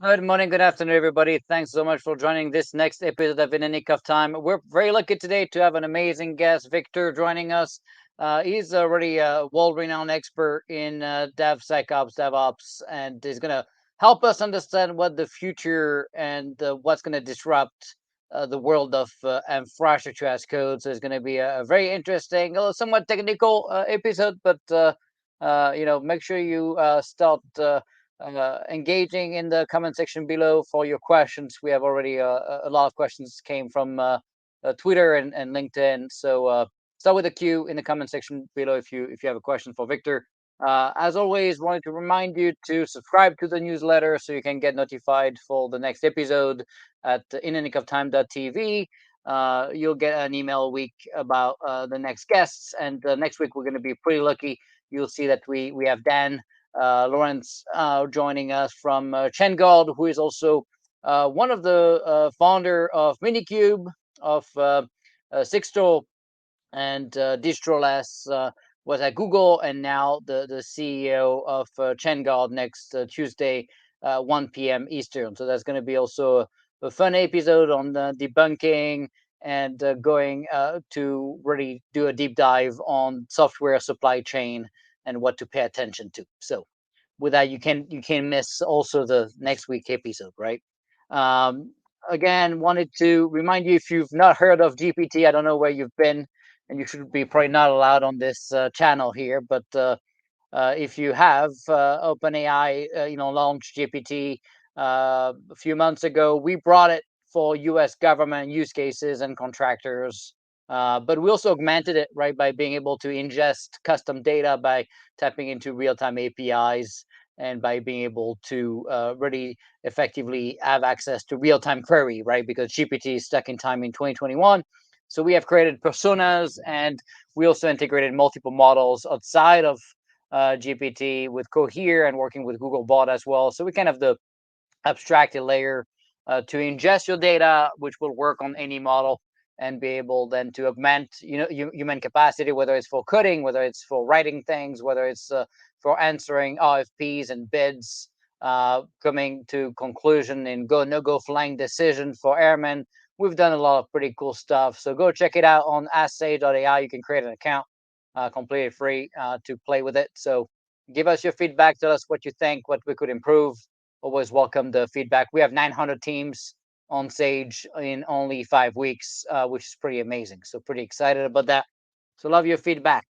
Good morning, good afternoon, everybody. Thanks so much for joining this next episode of In the Nick of Time. We're very lucky today to have an amazing guest, Viktor, joining us. He's already a world-renowned expert in DevSecOps, DevOps, and he's going to help us understand what the future and what's going to disrupt the world of infrastructure as code. So it's going to be a very interesting, somewhat technical episode, but make sure you start engaging in the comment section below for your questions. We have already a lot of questions came from Twitter and LinkedIn. So start with a Q in the comment section below if you have a question for Viktor. As always, wanted to remind you to subscribe to the newsletter so you can get notified for the next episode at inthenicofTime.tv. You'll get an email a week about the next guests, and next week we're going to be pretty lucky. You'll see that we have Dan Lawrence joining us from Chengald, who is also one of the founder of Minikube, of Sixto, and Distroless, was at Google, and now the CEO of Chengald next Tuesday, 1 p.m. Eastern. So that's going to be also a fun episode on debunking and going to really do a deep dive on software supply chain and what to pay attention to. So with that, you can miss also the next week episode, right? Um, Again, wanted to remind you, if you've not heard of GPT, I don't know where you've been, and you should be probably not allowed on this channel here. But if you have, OpenAI, launched GPT a few months ago. We brought it for U.S. government use cases and contractors. But we also augmented it, right, by being able to ingest custom data by tapping into real-time APIs and by being able to really effectively have access to real-time query, right? Because GPT is stuck in time in 2021. So we have created personas, and we also integrated multiple models outside of GPT with Cohere and working with Google Bot as well. So we kind of the abstracted layer to ingest your data, which will work on any model and be able then to augment, human capacity, whether it's for coding, whether it's for writing things, whether it's for answering RFPs and bids, coming to conclusion in go no go flying decision for airmen. We've done a lot of pretty cool stuff. So go check it out on assay.ai. You can create an account completely free to play with it. So give us your feedback. Tell us what you think, what we could improve. Always welcome the feedback. We have 900 teams on Sage in only 5 weeks, which is pretty amazing. So pretty excited about that. So love your feedback.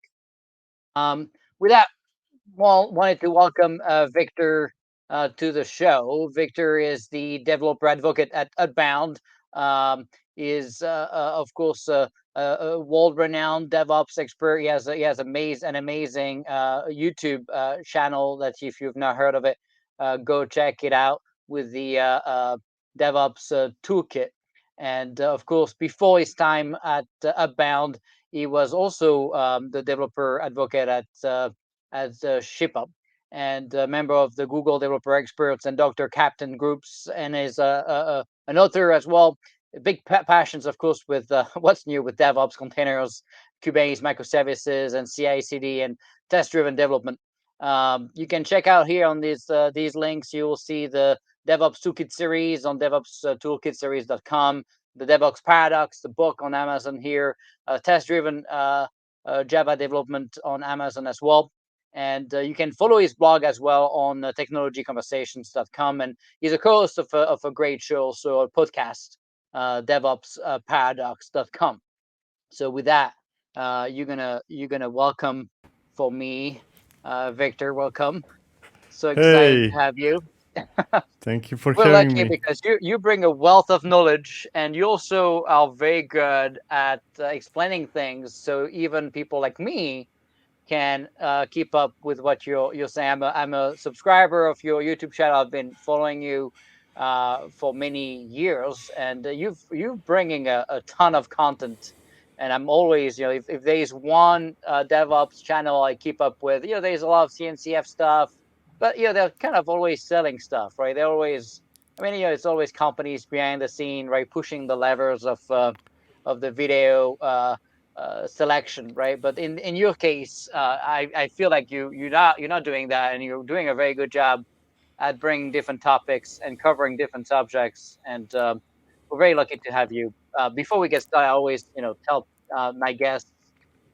With that, well, wanted to welcome Viktor to the show. Viktor is the developer advocate at Upbound. Is of course a world-renowned DevOps expert. He has an amazing YouTube channel that, if you've not heard of it, go check it out with the DevOps toolkit. And of course, before his time at Upbound, he was also the developer advocate at ShipUp, and a member of the Google Developer Experts and Dr. Captain groups, and is an author as well. Big passions, of course, with what's new with DevOps, containers, Kubernetes microservices, and CI/CD and test-driven development. You can check out here on these links. You will see the DevOps Toolkit series on DevOps toolkitseries.com, the DevOps Paradox, the book on Amazon here, test-driven Java development on Amazon as well. And you can follow his blog as well on technologyconversations.com. And he's a co-host of a great show, also a podcast, DevOpsParadox.com. So with that, you're gonna welcome for me, Viktor. Welcome. So excited Hey, to have you. thank you for We're having lucky me. because you bring a wealth of knowledge, and you also are very good at explaining things. So even people like me can keep up with what you're saying. I'm a subscriber of your YouTube channel. I've been following you for many years, and you've bringing a ton of content. And I'm always, if there's one DevOps channel I keep up with, there's a lot of CNCF stuff, but they're kind of always selling stuff, right? They're always, I mean, it's always companies behind the scene, right, pushing the levers of the video selection, right? But in your case, I feel like you're not doing that, and you're doing a very good job at bringing different topics and covering different subjects. And we're very lucky to have you. Before we get started, I always, tell my guests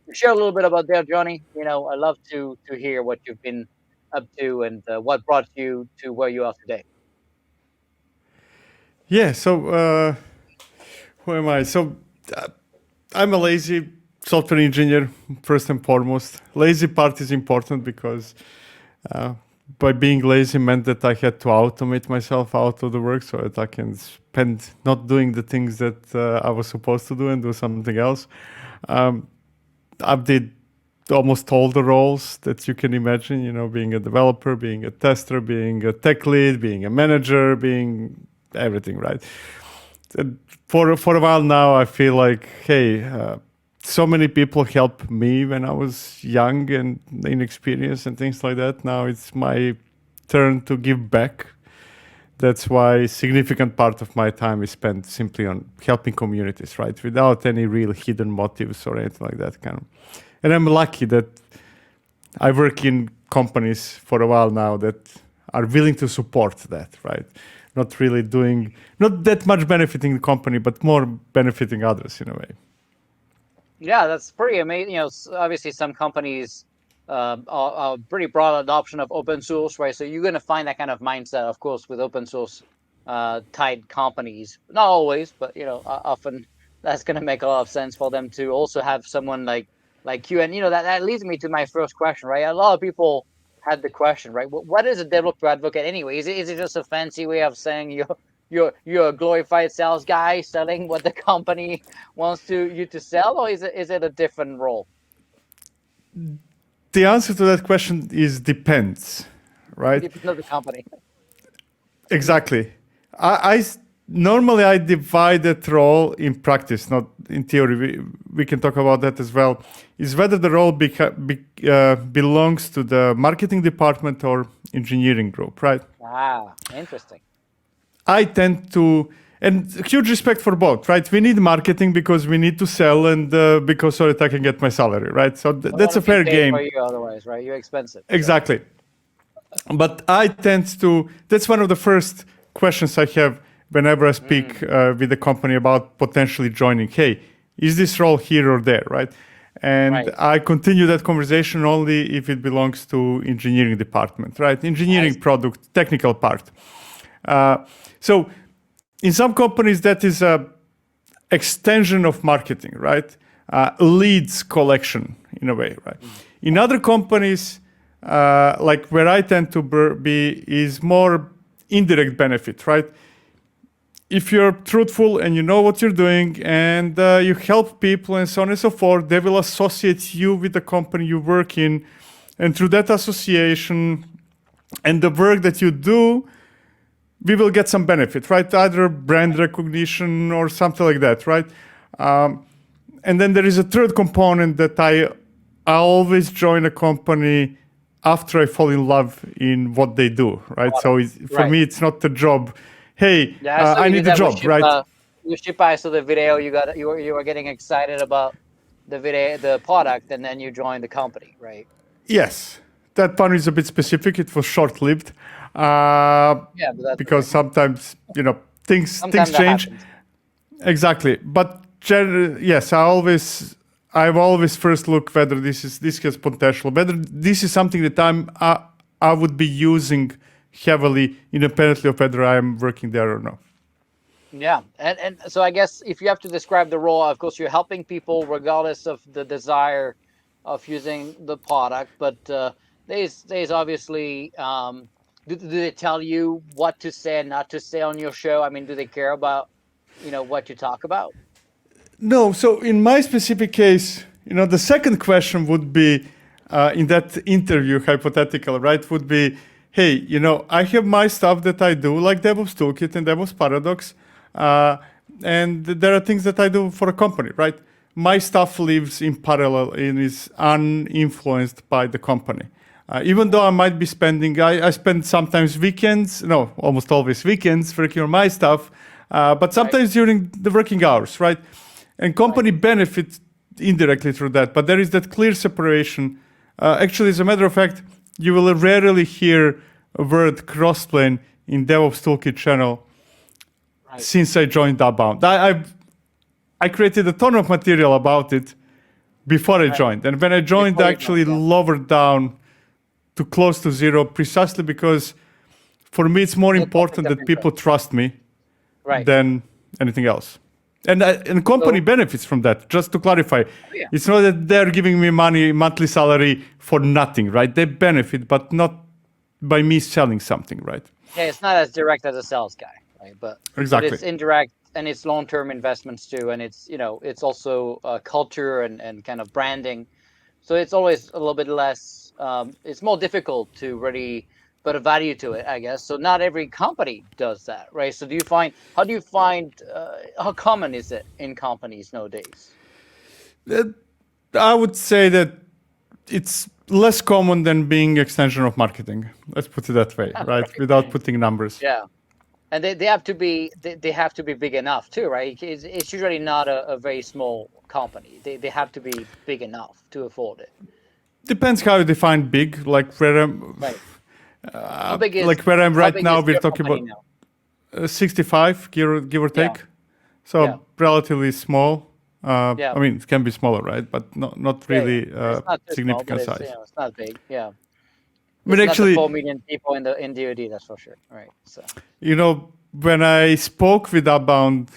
to share a little bit about their journey. I love to hear what you've been up to and what brought you to where you are today. Yeah. So who am I? So I'm a lazy software engineer first and foremost. Lazy part is important because by being lazy meant that I had to automate myself out of the work so that I can spend not doing the things that I was supposed to do and do something else. I did almost all the roles that you can imagine, being a developer, being a tester, being a tech lead, being a manager, being everything, right? And for a while now, I feel like, hey, so many people helped me when I was young and inexperienced and things like that. Now it's my turn to give back. That's why a significant part of my time is spent simply on helping communities, right? Without any real hidden motives or anything like that kind of. And I'm lucky that I work in companies for a while now that are willing to support that, right? Not really not that much benefiting the company, but more benefiting others in a way. Yeah, that's pretty amazing. Obviously some companies are pretty broad adoption of open source, right? So you're going to find that kind of mindset, of course, with open source tied companies. Not always, but often that's going to make a lot of sense for them to also have someone like you. And that leads me to my first question, right? A lot of people had the question, right? What is a developer advocate anyway? Is it just a fancy way of saying you're a glorified sales guy selling what the company wants you to sell, or is it a different role? The answer to that question is depends, right? Depends on the company. Exactly. I normally I divide that role in practice, not in theory. We can talk about that as well. Is whether the role belongs to the marketing department or engineering group, right? Interesting. I tend to, and huge respect for both, right? We need marketing because we need to sell and because so that I can get my salary, right? So that's a fair game. For you otherwise, right? You're expensive. Exactly. So. But I tend to, that's one of the first questions I have whenever I speak with the company about potentially joining. Hey, is this role here or there, right? And right. I continue that conversation only if it belongs to engineering department, right? Engineering product, technical part. So in some companies, that is a extension of marketing, right? Leads collection in a way, right? In other companies, like where I tend to be, is more indirect benefit, right? If you're truthful and you know what you're doing and you help people and so on and so forth, they will associate you with the company you work in. And through that association and the work that you do, we will get some benefit, right? Either brand recognition or something like that, right? And then there is a third component that I always join a company after I fall in love in what they do, right? So for me, it's not the job. Hey, I need a job, right? You ship I saw the video. You were getting excited about the product, and then you joined the company, right? Yes, that part is a bit specific. It was short-lived. Because sometimes things change. Happens. Exactly, but yes, I've always first look whether this has potential, whether this is something that I would be using heavily, independently of whether I'm working there or not. Yeah, and so I guess if you have to describe the role, of course, you're helping people regardless of the desire of using the product, but there's obviously. Do they tell you what to say and not to say on your show? I mean, do they care about, what you talk about? No. So in my specific case, the second question would be, in that interview, hypothetical, right, would be, hey, I have my stuff that I do, like DevOps Toolkit and DevOps Paradox, and there are things that I do for a company, right? My stuff lives in parallel and is uninfluenced by the company. Even though I might be spending, I spend sometimes weekends, no, almost always weekends working on my stuff, but sometimes during the working hours, right? And company benefit indirectly through that, but there is that clear separation. Actually, as a matter of fact, you will rarely hear word crossplane in DevOps Toolkit channel Right. since I joined Upbound. I created a ton of material about it before I joined. And when I joined, Before I you joined, actually lowered down to close to zero, precisely because for me, it's more It's a conflict important of that people interest. trust me Right. than anything else. And company So, benefits from that. Just to clarify, yeah. it's not that they're giving me money, monthly salary for nothing, right? They benefit, but not by me selling something, right? Yeah, it's not as direct as a sales guy, right? But Exactly. it's indirect and it's long-term investments too, and it's it's also culture and kind of branding. So it's always a little bit less. It's more difficult to really put a value to it, I guess. So not every company does that, right? So how do you find how common is it in companies nowadays? Uh, I would say that it's less common than being extension of marketing. Let's put it that way, right? Without Right. putting numbers. Yeah. And they have to be they have to be big enough too, right? It's usually not a very small company. They have to be big enough to afford it. Depends how you define big. Right. Like where I'm How right big now, is we're your talking company about now? 65, give or Yeah. take. Yeah. So relatively small. Yeah. I mean, it can be smaller, right? But not Yeah. Yeah. really It's not too small, but significant it's size. it's not big. Yeah. I mean, It's not the actually, 4 million people in DoD, that's for sure. Right. So when I spoke with Upbound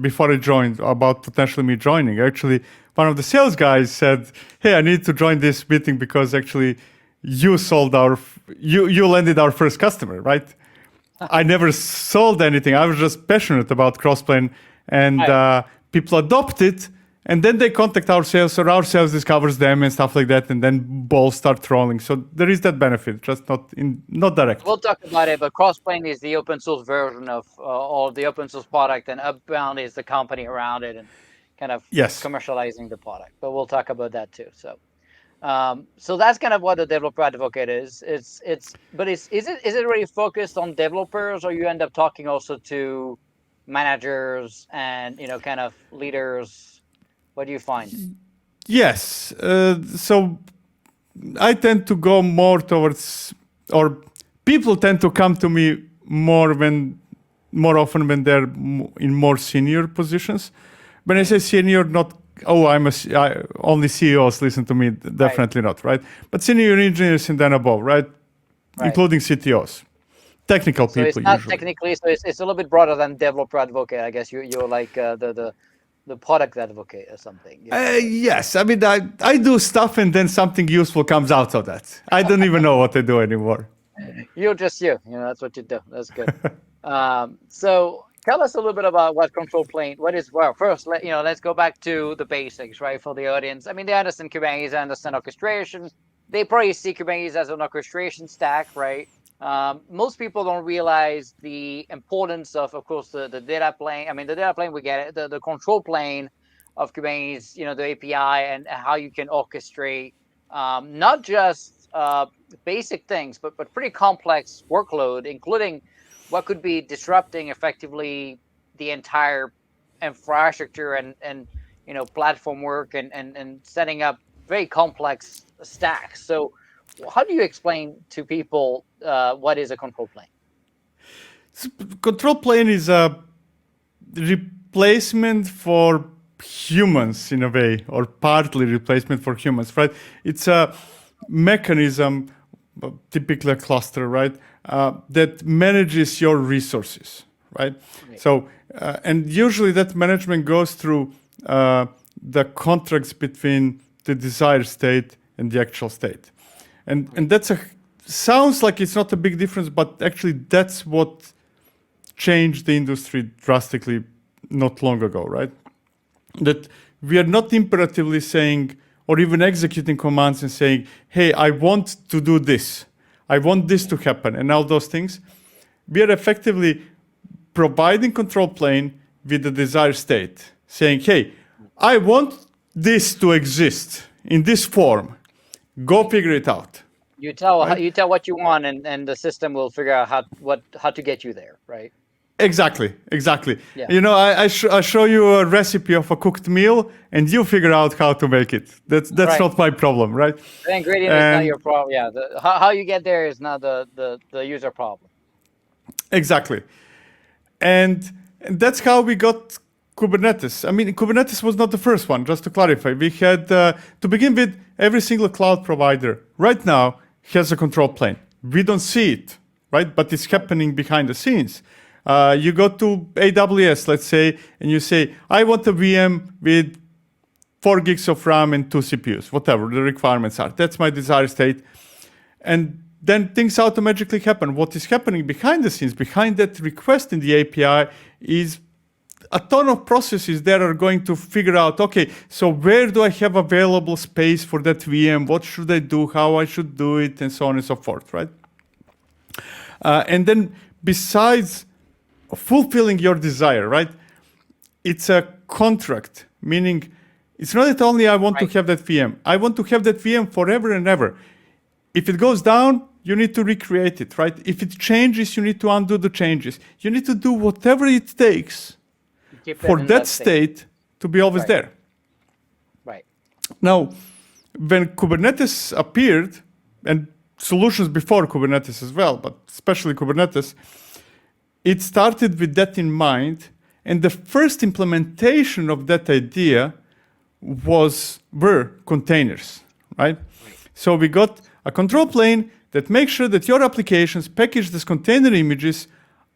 before I joined about potentially me joining, actually, one of the sales guys said, "Hey, I need to join this meeting because actually, you landed our first customer, right?" I never sold anything. I was just passionate about crossplane, and right. people adopt it, and then they contact our sales, or our sales discovers them and stuff like that, and then balls start rolling. So there is that benefit, just not direct. We'll talk about it, but Crossplane is the open source version of all the open source product, and Upbound is the company around it and kind of Yes. commercializing the product. But we'll talk about that too. So that's kind of what the developer advocate is. But is it really focused on developers, or you end up talking also to managers and kind of leaders? What do you find? Yes. So I tend to go more towards, or people tend to come to me more often when they're in more senior positions. When I say senior, not only CEOs listen to me. Right, Definitely not, right? But senior engineers and then above, right? right. Including CTOs, technical So it's people not usually. technically, so it's a little bit broader than developer advocate. I guess you're like the product advocate or something. Yes, I mean I do stuff and then something useful comes out of that. I don't even know what I do anymore. You're just you. That's what you do. That's good. So tell us a little bit about what control plane. What is well? First, let's go back to the basics, right, for the audience. I mean, they understand Kubernetes, they understand orchestration. They probably see Kubernetes as an orchestration stack, right? Most people don't realize the importance of course, the data plane. I mean, the data plane we get it. The control plane of Kubernetes, the API and how you can orchestrate not just basic things, but pretty complex workload, including what could be disrupting effectively the entire infrastructure and platform work and setting up very complex stacks. So how do you explain to people what is a control plane? Control plane is a replacement for humans in a way, or partly replacement for humans, right? It's a mechanism, typically a cluster, right, that manages your resources, right? Right. So, and usually that management goes through the contracts between the desired state and the actual state, and that's sounds like it's not a big difference, but actually that's what changed the industry drastically not long ago, right? That we are not imperatively saying or even executing commands and saying, hey, I want to do this. I want this to happen and all those things. We are effectively providing control plane with the desired state, saying, hey, I want this to exist in this form. Go figure it out. You tell Right? you tell what you want, and the system will figure out how to get you there, right? Exactly. Yeah. I show you a recipe of a cooked meal, and you figure out how to make it. That's Right. not my problem, right? The ingredient is not And your problem. Yeah. How you get there is not the user problem. exactly. And that's how we got Kubernetes. I mean, Kubernetes was not the first one, just to clarify. We had, to begin with, every single cloud provider right now has a control plane. We don't see it, right? But it's happening behind the scenes. You go to AWS, let's say, and you say, I want a VM with 4 gigs of RAM and 2 CPUs, whatever the requirements are. That's my desired state. And then things automatically happen. What is happening behind the scenes, behind that request in the API, is a ton of processes that are going to figure out, okay, so where do I have available space for that VM? What should I do? How I should do it? And so on and so forth, right? And then besides fulfilling your desire, right? It's a contract, meaning it's not that only I want to Right. have that VM. I want to have that VM forever and ever. If it goes down, you need to recreate it, right? If it changes, you need to undo the changes. You need to do whatever it takes Keep it for in that state. state to be always Right. there. Right. Now, when Kubernetes appeared, and solutions before Kubernetes as well, but especially Kubernetes, it started with that in mind. And the first implementation of that idea were containers, right? So we got a control plane that makes sure that your applications packaged as container images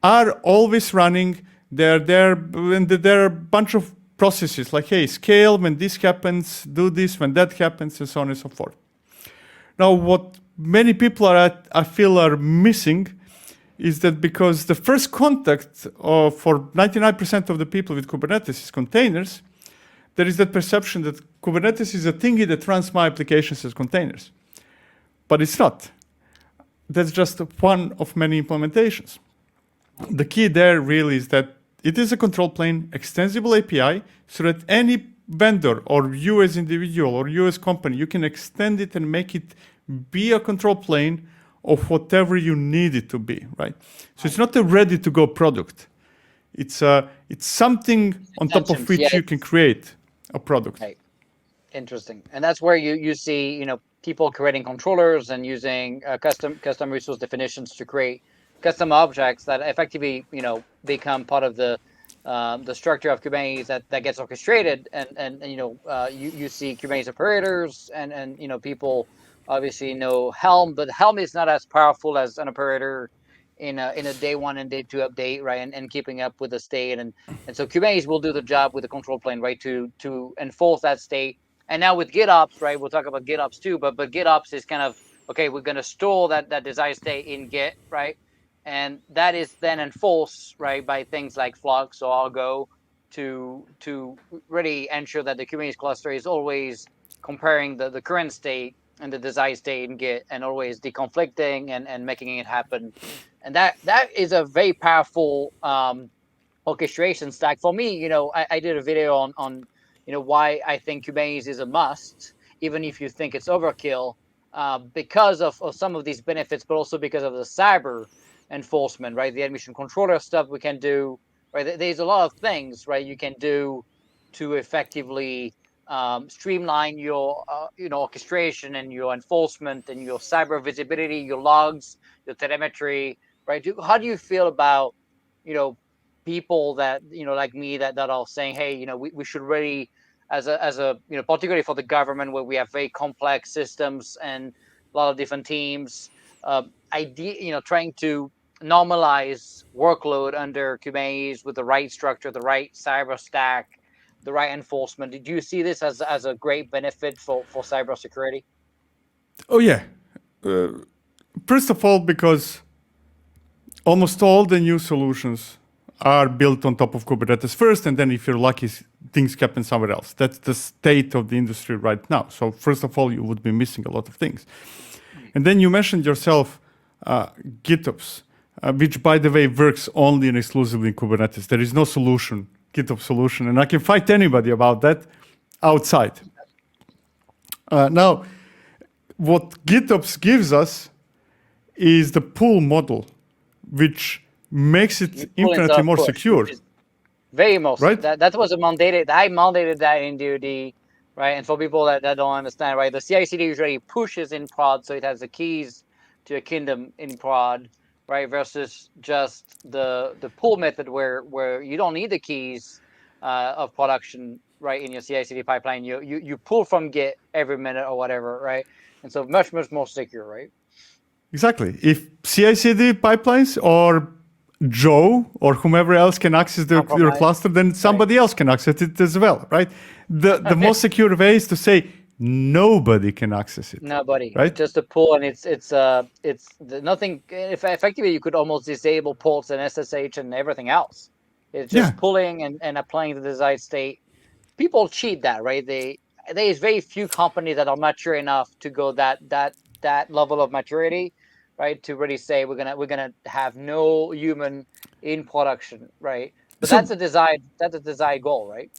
are always running. They're there, and there are a bunch of processes like, hey, scale when this happens, do this when that happens, and so on and so forth. Now, what many people I feel are missing is that because the first contact for 99% of the people with Kubernetes is containers, there is that perception that Kubernetes is a thingy that runs my applications as containers. But it's not. That's just one of many implementations. The key there really is that it is a control plane, extensible API, so that any vendor or you as individual or you as company, you can extend it and make it be a control plane of whatever you need it to be, right? So it's not a ready-to-go product. It's something on top of Extensions, which yeah. you can create a product. Right. Interesting. And that's where you see, people creating controllers and using custom resource definitions to create custom objects that effectively, become part of the structure of Kubernetes that gets orchestrated. And you see Kubernetes operators and people obviously know Helm, but Helm is not as powerful as an operator in a day one and day two update, right? And keeping up with the state. And so Kubernetes will do the job with the control plane, right? To enforce that state. And now with GitOps, right? We'll talk about GitOps too, but GitOps is kind of, okay, we're going to store that desired state in Git, right? And that is then enforced, right, by things like Flux or Argo to really ensure that the Kubernetes cluster is always comparing the current state and the desired state in Git and always deconflicting and making it happen. And that is a very powerful orchestration stack. For me, I did a video on why I think Kubernetes is a must, even if you think it's overkill, because of some of these benefits, but also because of the cyber enforcement, right? The admission controller stuff we can do, right? There's a lot of things, right, you can do to effectively streamline your orchestration and your enforcement and your cyber visibility, your logs, your telemetry, right? How do you feel about people that like me that are saying, hey, we should really, as a particularly for the government where we have very complex systems and a lot of different teams, trying to normalize workload under Kubernetes with the right structure, the right cyber stack, the right enforcement. Did you see this as a great benefit for cybersecurity? Oh yeah. First of all, because almost all the new solutions are built on top of Kubernetes first, and then if you're lucky, things happen somewhere else. That's the state of the industry right now. So first of all, you would be missing a lot of things. And then you mentioned yourself GitOps, which, by the way, works only and exclusively in Kubernetes. There is no solution, GitOps solution, and I can fight anybody about that outside. Now, what GitOps gives us is the pull model, which makes You it pull infinitely into more push, secure, which is very mostly right? that was a mandated. I mandated that in DoD, right? And for people that don't understand, right, the CI/CD usually pushes in prod, so it has the keys to a kingdom in prod, right? Versus just the pull method where you don't need the keys of production, right? In your CI/CD pipeline, you pull from Git every minute or whatever, right? And so much more secure, right? Exactly. If CI/CD pipelines or Joe or whomever else can access your Compromise, cluster, then right? somebody else can access it as well, right? The most secure way is to say nobody can access it, Nobody. right? It's just a pull, and nothing. If effectively, you could almost disable ports and SSH and everything else. It's Yeah. just pulling and applying the desired state. People cheat that, right? There's very few companies that are mature enough to go that level of maturity, right? To really say we're gonna have no human in production, right? But So that's a desired goal, right?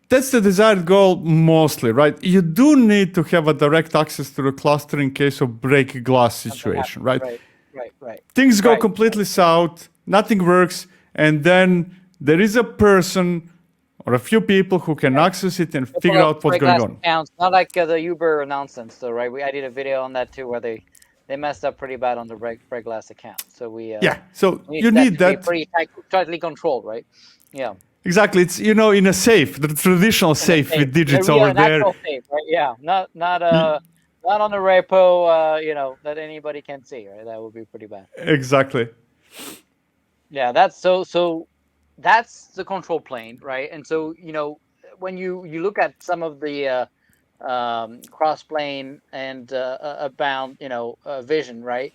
that's the desired goal mostly, right? You do need to have a direct access to the cluster in case of break glass Something situation, happens, right? right? Right, right, Things go right. completely south, nothing works, and then there is a person or a few people who can access it and Couple figure of out what's break going glass on. accounts, not like the Uber nonsense, though, right? I did a video on that too, where they messed up pretty bad on the break glass account. So Yeah, so we need you that need to be that. pretty tightly controlled, right? Yeah, Exactly. It's, in a safe, the traditional in a safe safe, with in a digits real, over an there. actual safe, right? Yeah, Y- not on the repo, that anybody can see, right? That would be pretty bad. Exactly. Yeah, that's that's the control plane, right? And so when you look at some of the cross-plane and Upbound, vision, right?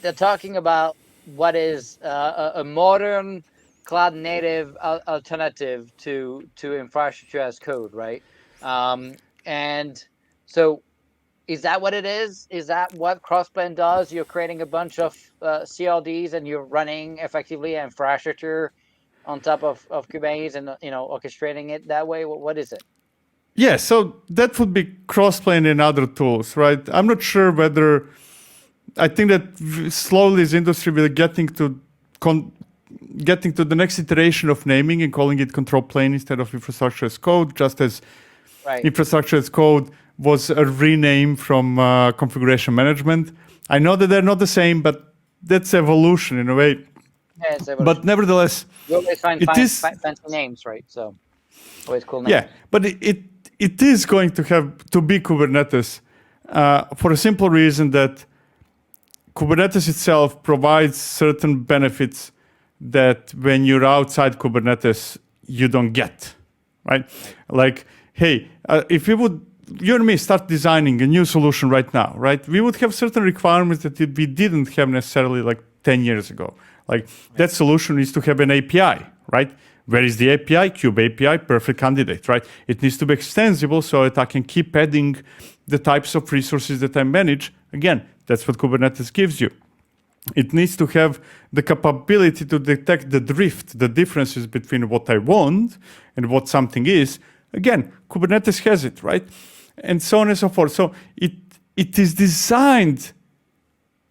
They're talking about what is a modern cloud-native alternative to infrastructure as code, right? Um, and so, is that what it is? Is that what cross-plane does? You're creating a bunch of CLDs and you're running effectively infrastructure on top of Kubernetes and orchestrating it that way. What is it? Yeah, so that would be crossplane and other tools, right? I'm not sure whether I think that slowly this industry will getting to the next iteration of naming and calling it control plane instead of infrastructure as code, just as Right. infrastructure as code was a rename from configuration management. I know that they're not the same, but that's evolution in a way. Yeah, it's But evolution. nevertheless, You always find it is, fancy names, right? So always cool yeah, names. but it is going to have to be Kubernetes for a simple reason that Kubernetes itself provides certain benefits that when you're outside Kubernetes, you don't get, right? Like, hey, if we would, you and me start designing a new solution right now, right? We would have certain requirements that we didn't have necessarily like 10 years ago. Like that solution needs to have an API, right? Where is the API? Kube API, perfect candidate, right? It needs to be extensible so that I can keep adding the types of resources that I manage. Again, that's what Kubernetes gives you. It needs to have the capability to detect the drift, the differences between what I want and what something is. Again, Kubernetes has it, right? And so on and so forth. So it is designed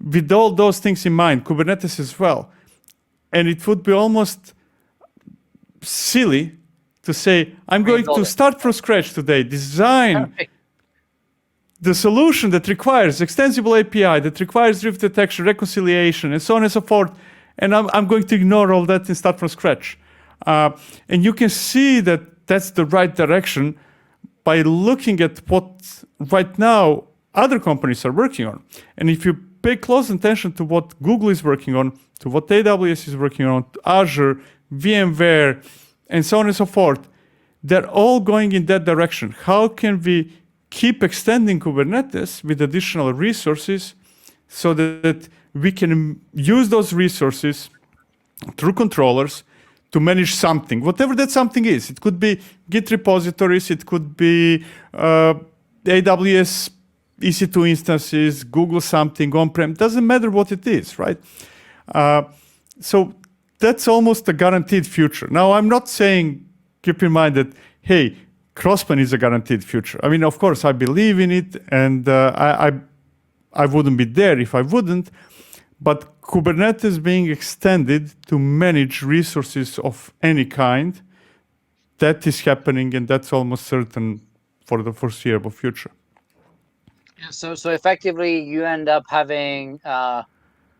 with all those things in mind, Kubernetes as well. And it would be almost silly to say, I'm going to Rebuild it. start from scratch today, design the solution that requires extensible API, that requires drift detection, reconciliation, and so on and so forth, and I'm going to ignore all that and start from scratch. And you can see that that's the right direction by looking at what right now other companies are working on. And if you pay close attention to what Google is working on, to what AWS is working on, Azure, VMware, and so on and so forth, they're all going in that direction. How can we keep extending Kubernetes with additional resources so that we can use those resources through controllers to manage something, whatever that something is. It could be Git repositories, it could be AWS EC2 instances, Google something, on-prem, doesn't matter what it is, right? So that's almost a guaranteed future. Now, I'm not saying, keep in mind that, hey, Crossplane is a guaranteed future. I mean, of course, I believe in it, and I wouldn't be there if I wouldn't. but Kubernetes being extended to manage resources of any kind, that is happening, and that's almost certain for the foreseeable future. So effectively, you end up having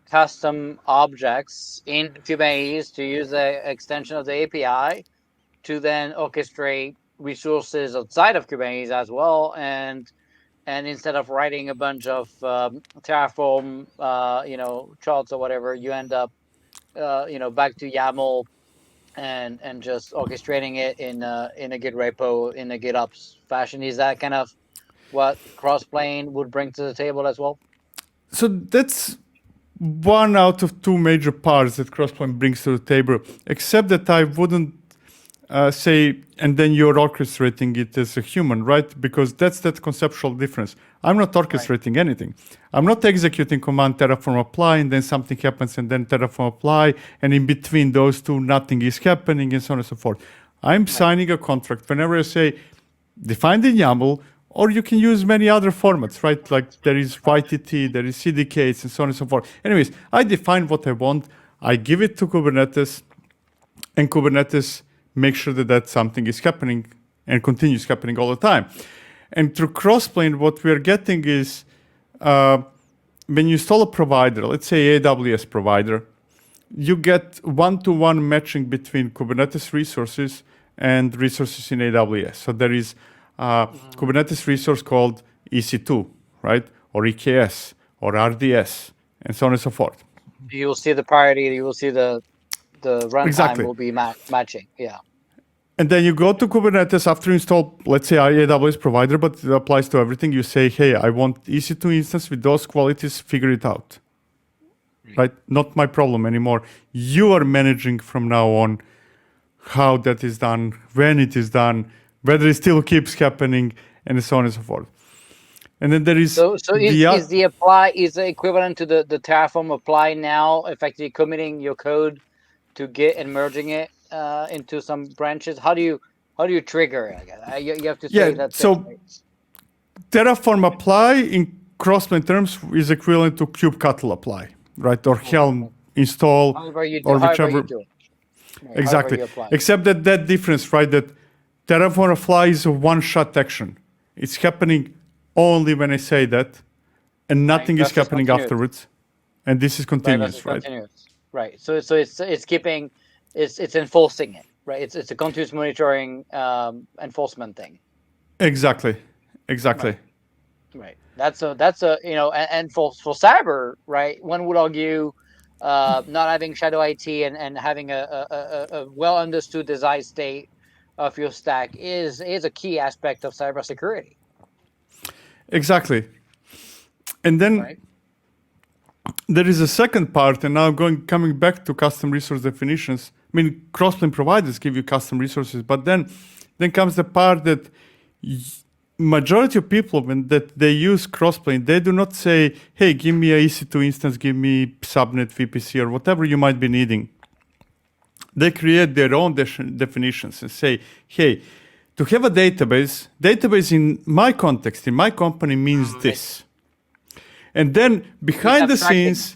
custom objects in Kubernetes to use the extension of the API to then orchestrate resources outside of Kubernetes as well, and instead of writing a bunch of Terraform, charts or whatever, you end up, back to YAML and just orchestrating it in a Git repo in a GitOps fashion. Is that kind of what Crossplane would bring to the table as well? So that's one out of two major parts that Crossplane brings to the table, except that I wouldn't say, and then you're orchestrating it as a human, right? Because that's that conceptual difference. I'm not orchestrating anything. I'm not executing command Terraform apply, and then something happens, and then Terraform apply, and in between those two, nothing is happening, and so on and so forth. I'm signing a contract. Whenever I say defined in YAML, or you can use many other formats, right? Like there is YTT, there is CDKs, and so on and so forth. Anyways, I define what I want. I give it to Kubernetes, and Kubernetes make sure that something is happening and continues happening all the time. And through Crossplane, what we're getting is when you install a provider, let's say AWS provider, you get one-to-one matching between Kubernetes resources and resources in AWS. So there is a Kubernetes resource called EC2, right? Or EKS, or RDS, and so on and so forth. You will see the priority, you will see the runtime will be matching. Yeah. And then you go to Kubernetes after you install, let's say, AWS provider, but it applies to everything. You say, hey, I want EC2 instance with those qualities, figure it out. Right? Not my problem anymore. You are managing from now on how that is done, when it is done, whether it still keeps happening, and so on and so forth. And then there is is the apply is the equivalent to the Terraform apply now effectively committing your code to Git and merging it into some branches? How do you trigger it? You have to say that. So Terraform apply in Crossplane terms is equivalent to kubectl apply, right? Or Helm install, or whichever. Exactly. Except that difference, right? That Terraform apply is a one-shot action. It's happening only when I say that, and nothing is happening afterwards. And this is continuous, right? Right. So it's keeping, it's enforcing it, right? It's a continuous monitoring enforcement thing. Exactly. Right. That's a and for cyber, right? One would argue not having shadow IT and having a well understood desired state of your stack is a key aspect of cybersecurity. Exactly. And then there is a second part, and now coming back to custom resource definitions. I mean, Crossplane providers give you custom resources, but then comes the part that majority of people, when that they use Crossplane, they do not say, hey, give me a EC2 instance, give me subnet, VPC, or whatever you might be needing. They create their own definitions and say, hey, to have a database in my context, in my company means this. And then behind the scenes,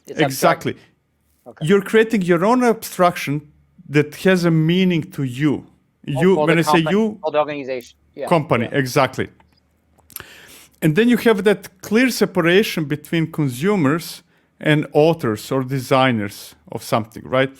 exactly, you're creating your own abstraction that has a meaning to you. When I say you, the organization, company, exactly. And then you have that clear separation between consumers and authors or designers of something, right?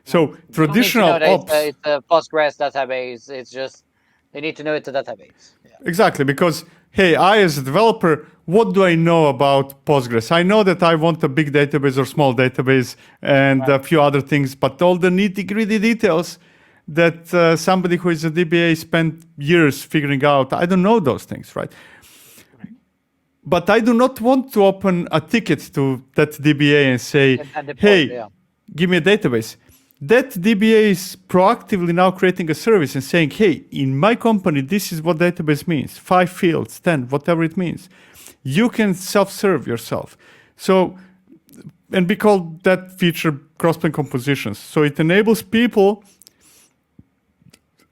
So traditional ops, it's a Postgres database. It's just they need to know it's a database. Yeah. Exactly, because hey, I as a developer, what do I know about Postgres? I know that I want a big database or small database and a few other things, but all the nitty-gritty details that somebody who is a DBA spent years figuring out, I don't know those things, right? But I do not want to open a ticket to that DBA and say, hey, give me a database. That DBA is proactively now creating a service and saying, hey, in my company, this is what database means. 5 fields, 10, whatever it means. You can self-serve yourself. So, and we call that feature Crossplane compositions. So it enables people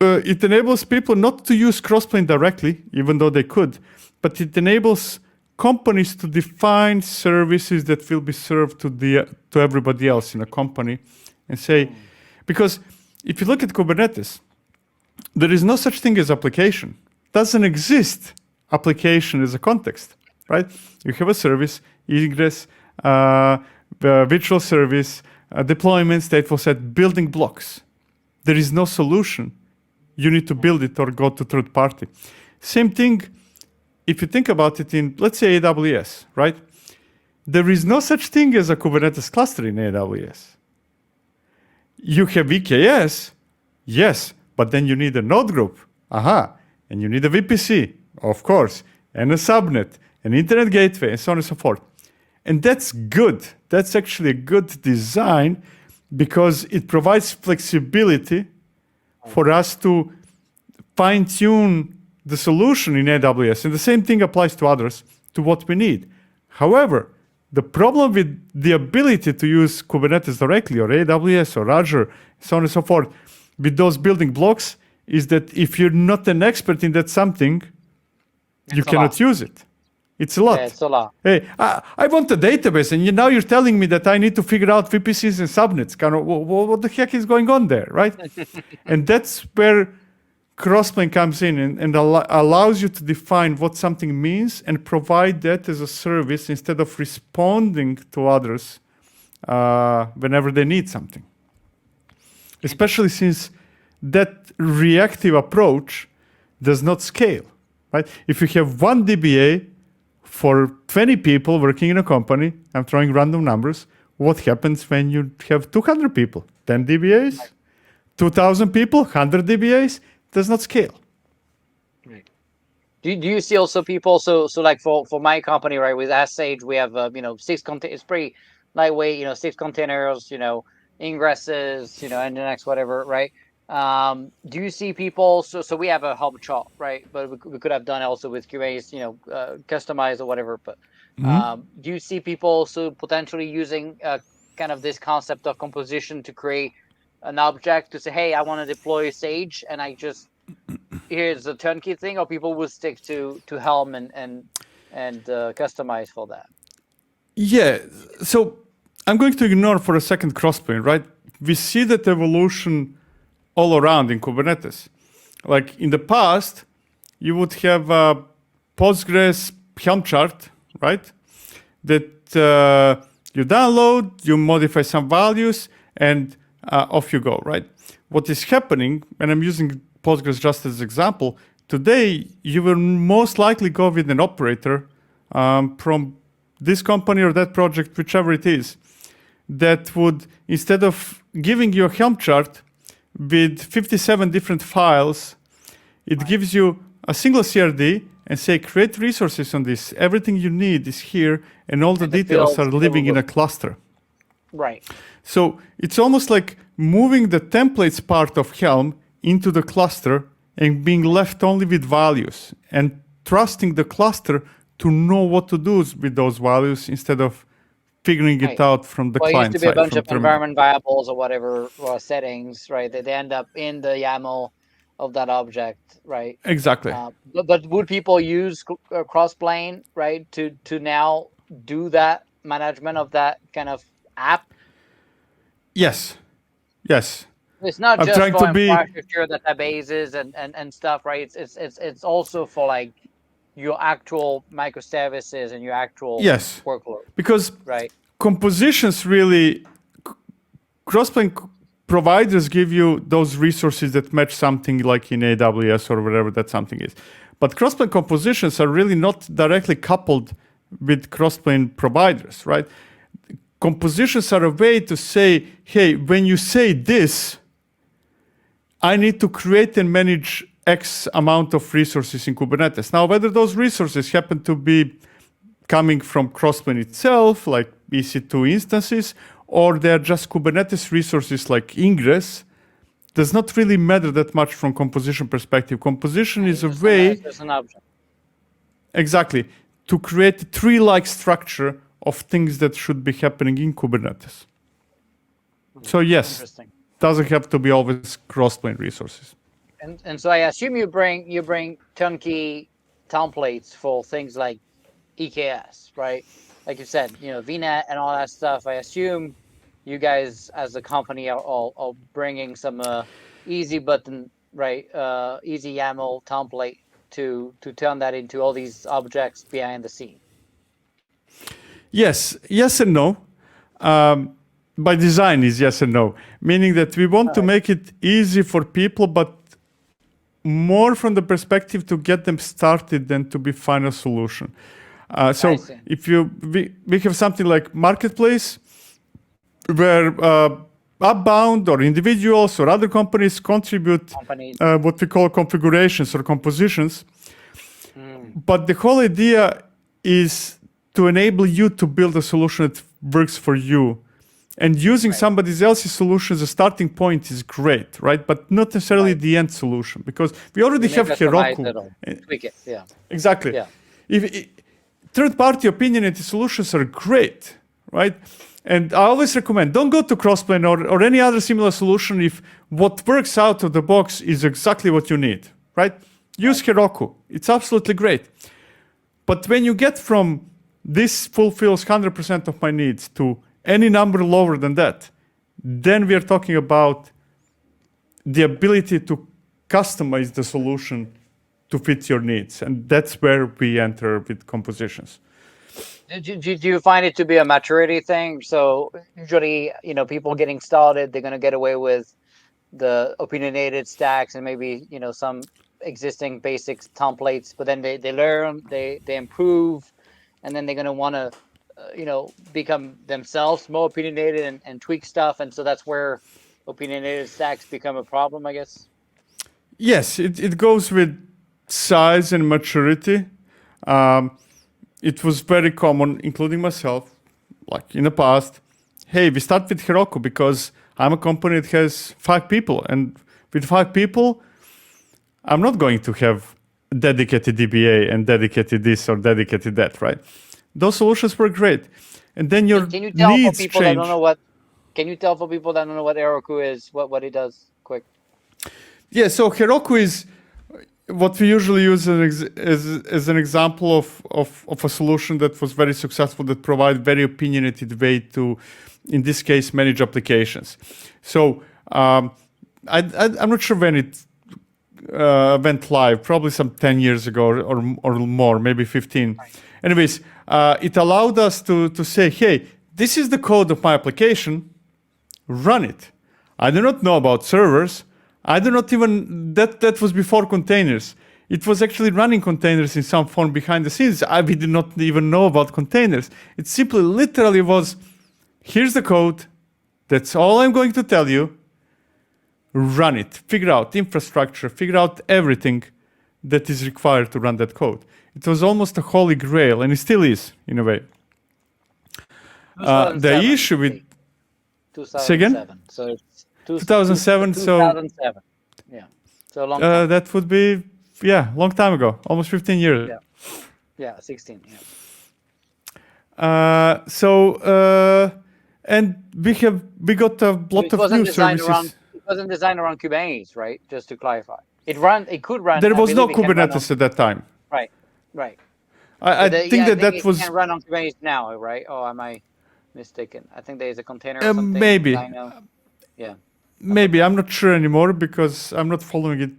not to use Crossplane directly, even though they could, but it enables companies to define services that will be served to everybody else in a company, and say, because if you look at Kubernetes, there is no such thing as application. Doesn't exist application as a context, right? You have a service, egress, virtual service, deployment, stateful set, building blocks. There is no solution. You need to build it or go to third party. Same thing, if you think about it in, let's say, AWS, right? There is no such thing as a Kubernetes cluster in AWS. You have EKS, yes, but then you need a node group, and you need a VPC, of course, and a subnet, an internet gateway, and so on and so forth. And that's good. That's actually a good design because it provides flexibility for us to fine-tune the solution in AWS. And the same thing applies to others, to what we need. However, the problem with the ability to use Kubernetes directly or AWS or Azure, so on and so forth, with those building blocks is that if you're not an expert in that something, you cannot use it. It's a lot. Yeah, it's a lot. Hey, I want a database, and now you're telling me that I need to figure out VPCs and subnets. Kind of, what the heck is going on there, right? And that's where Crossplane comes in and allows you to define what something means and provide that as a service instead of responding to others whenever they need something. Especially since that reactive approach does not scale, right? If you have one DBA for 20 people working in a company, I'm throwing random numbers, what happens when you have 200 people? 10 DBAs? 2,000 people? 100 DBAs? Does not scale. Right. Do you see also people, so like for my company, right, with Sage, we have, 6 it's pretty lightweight, 6 containers, ingresses, and the next whatever, right? Do you see people, so we have a hub chart, right? But we could have done also with QAs, customized or whatever, but do you see people also potentially using kind of this concept of composition to create an object to say, hey, I want to deploy Sage, and here's a turnkey thing, or people will stick to Helm and customize for that? Yeah, so I'm going to ignore for a second Crossplane, right? We see that evolution all around in Kubernetes. Like in the past, you would have a Postgres Helm chart, right? That you download, you modify some values, and off you go, right? What is happening, and I'm using Postgres just as an example, today you will most likely go with an operator from this company or that project, whichever it is, that would, instead of giving you a Helm chart with 57 different files, it gives you a single CRD and say, create resources on this. Everything you need is here, and all the details are living in a cluster. Right. So it's almost like moving the templates part of Helm into the cluster and being left only with values and trusting the cluster to know what to do with those values instead of figuring it out from the client side. It used to be a bunch of environment variables or whatever settings, right? They end up in the YAML of that object, right? Exactly. But would people use Crossplane, right, to now do that management of that kind of app? Yes. It's not I'm just trying for to be infrastructure databases and stuff, right? It's also for like your actual microservices and your actual workload. Because right. Compositions really, Crossplane providers give you those resources that match something like in AWS or whatever that something is. But Crossplane compositions are really not directly coupled with Crossplane providers, right? Compositions are a way to say, hey, when you say this, I need to create and manage X amount of resources in Kubernetes. Now, whether those resources happen to be coming from Crossplane itself, like EC2 instances, or they're just Kubernetes resources like Ingress, does not really matter that much from composition perspective. Composition is a way, exactly, to create a tree-like structure of things that should be happening in Kubernetes. So yes, doesn't have to be always Crossplane resources. And so I assume you bring turnkey templates for things like EKS, right? Like you said, VNet and all that stuff. I assume you guys as a company are all bringing some easy button, right? Easy YAML template to turn that into all these objects behind the scene. Yes and no. By design is yes and no, meaning that we want All to right. make it easy for people, but more from the perspective to get them started than to be final solution. I So see. if we have something like marketplace where Upbound or individuals or other companies contribute Companies. what we call configurations or compositions. Mm, But the whole idea is to enable you to build a solution that works for you. And using right. somebody else's solution as a starting point is great, right? But not necessarily Right. the end solution, because we already You may have customize Heroku. it or tweak it. Yeah. Exactly. Yeah. If third-party opinionated solutions are great, right? And I always recommend don't go to Crossplane or any other similar solution if what works out of the box is exactly what you need, right? Use Right. Heroku. It's absolutely great. But when you get from this fulfills 100% of my needs to any number lower than that, then we are talking about the ability to customize the solution to fit your needs. And that's where we enter with compositions. Do you find it to be a maturity thing? So usually, people getting started, they're going to get away with the opinionated stacks and maybe, some existing basics templates, but then they learn, they improve, and then they're going to want to, become themselves more opinionated and tweak stuff. And so that's where opinionated stacks become a problem, I guess. Yes, it goes with size and maturity. Um, it was very common, including myself, like in the past. Hey, we start with Heroku because I'm a company that has 5 people. And with 5 people, I'm not going to have dedicated DBA and dedicated this or dedicated that, right? Those solutions were great. And then your Can you tell for needs people that don't know change. what, can you tell for people that don't know what Heroku is, what it does quick? Yeah, so Heroku is what we usually use as an example of a solution that was very successful that provide very opinionated way to, in this case, manage applications. So I'm not sure when it went live, probably some 10 years ago or more, maybe 15. Right. Anyways, it allowed us to say, hey, this is the code of my application, run it. I do not know about servers. I do not even, that was before containers. It was actually running containers in some form behind the scenes. We did not even know about containers. It simply literally was, here's the code. That's all I'm going to tell you. Run it. Figure out infrastructure. Figure out everything that is required to run that code. It was almost a holy grail, and it still is, in a way. The 2007, issue with, say again? 2007. So it's 2007, so 2007. Yeah. So a long time. that would be, yeah, long time ago, almost 15 years. Yeah. Yeah, 16. Yeah. And we got a So lot of new services. it wasn't designed around Kubernetes, right? Just to clarify. It could run, There I was no believe it can run on, Kubernetes at that time. right. Right. I But think I that think that it was can run on Kubernetes now, right? Or am I mistaken? I think there is a container or something that maybe. I know. Yeah. Maybe I'm not sure anymore because I'm not following it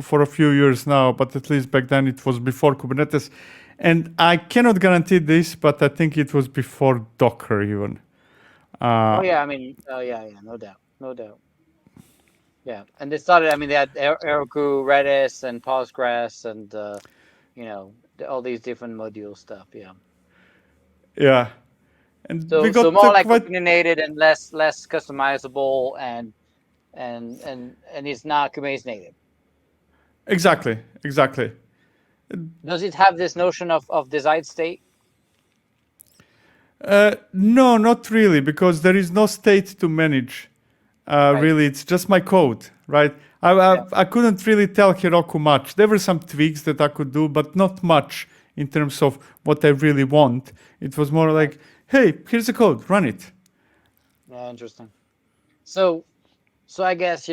for a few years now. But at least back then it was before Kubernetes, and I cannot guarantee this, but I think it was before Docker even. Oh yeah, I mean, yeah, no doubt, no doubt. Yeah, and they started. I mean, they had Heroku, Redis, and Postgres, and all these different module stuff. Yeah. Yeah, and we So got more like quite opinionated and less customizable, and it's not Kubernetes native. exactly. Does it have this notion of desired state? No, not really, because there is no state to manage. Right. Really, it's just my code, right? Yeah. I couldn't really tell Heroku much. There were some tweaks that I could do, but not much in terms of what I really want. It was more Right. like, hey, here's the code, run it. Yeah. Interesting. So I guess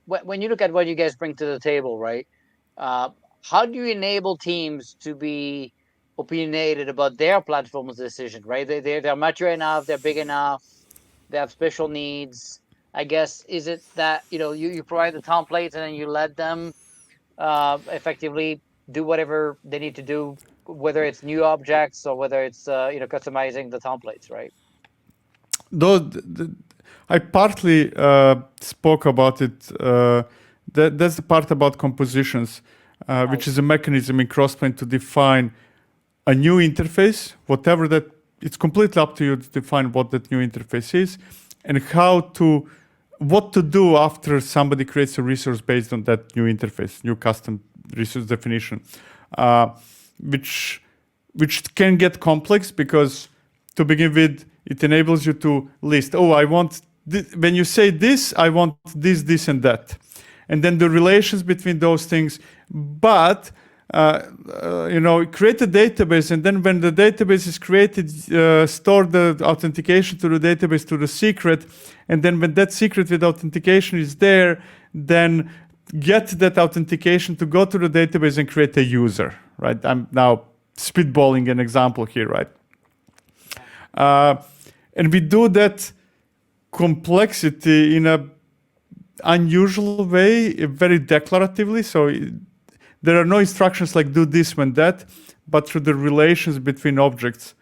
when you look at what you guys bring to the table, right? Uh, how do you enable teams to be opinionated about their platform's decision, right? They're mature enough, they're big enough, they have special needs. I guess, is it that you provide the templates and then you let them effectively do whatever they need to do, whether it's new objects or whether it's customizing the templates, right? Though I partly spoke about it. That's the part about compositions, which is a mechanism in Crossplane to define a new interface, whatever that. It's completely up to you to define what that new interface is, and what to do after somebody creates a resource based on that new interface, new custom resource definition, which can get complex because, to begin with, it enables you to list, I want when you say this, I want this, and that. And then the relations between those things. But, create a database, and then when the database is created, store the authentication to the database to the secret. And then when that secret with authentication is there, then get that authentication to go to the database and create a user, right? I'm now spitballing an example here, right? And we do that complexity in a unusual way, very declaratively. So there are no instructions like do this when that, but through the relations between objects,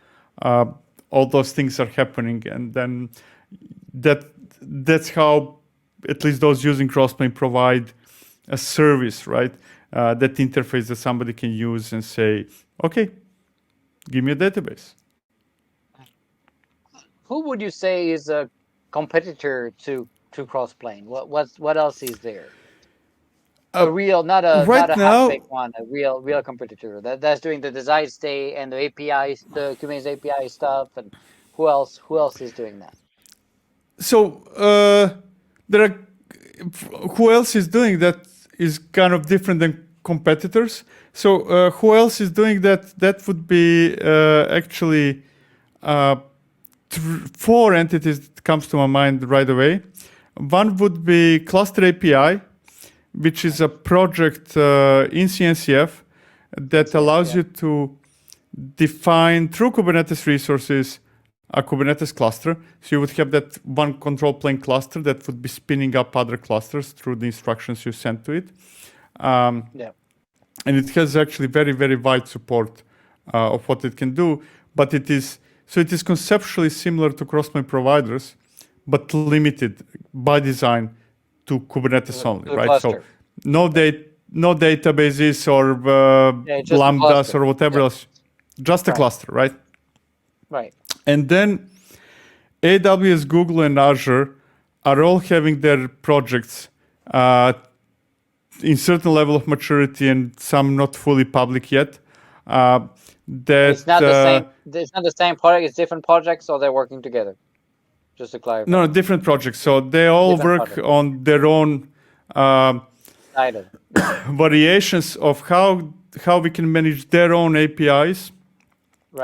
all those things are happening. And then that's how at least those using Crossplane provide a service, right? That interface that somebody can use and say, okay, give me a database. Who would you say is a competitor to Crossplane? What else is there? A real, not a half-baked one, a real competitor that's doing the design state and the API, the Kubernetes API stuff. And who else is doing that? So there are who else is doing that is kind of different than competitors. So who else is doing that? That would be actually 4 entities that comes to my mind right away. One would be Cluster API, which is a project in CNCF that allows you to define through Kubernetes resources a Kubernetes cluster. So you would have that one control plane cluster that would be spinning up other clusters through the instructions you send to it. And it has actually very, very wide support of what it can do. But it is conceptually similar to Crossplane providers, but limited by design to Kubernetes only, right? Cluster. So no databases or lambdas or whatever else, just a cluster, right? Right. And then AWS, Google, and Azure are all having their projects in certain level of maturity, and some not fully public yet. It's not the same. It's not the same project. It's different projects, or they're working together. Just to clarify. No, different projects. So they all work on their own variations of how we can manage their own APIs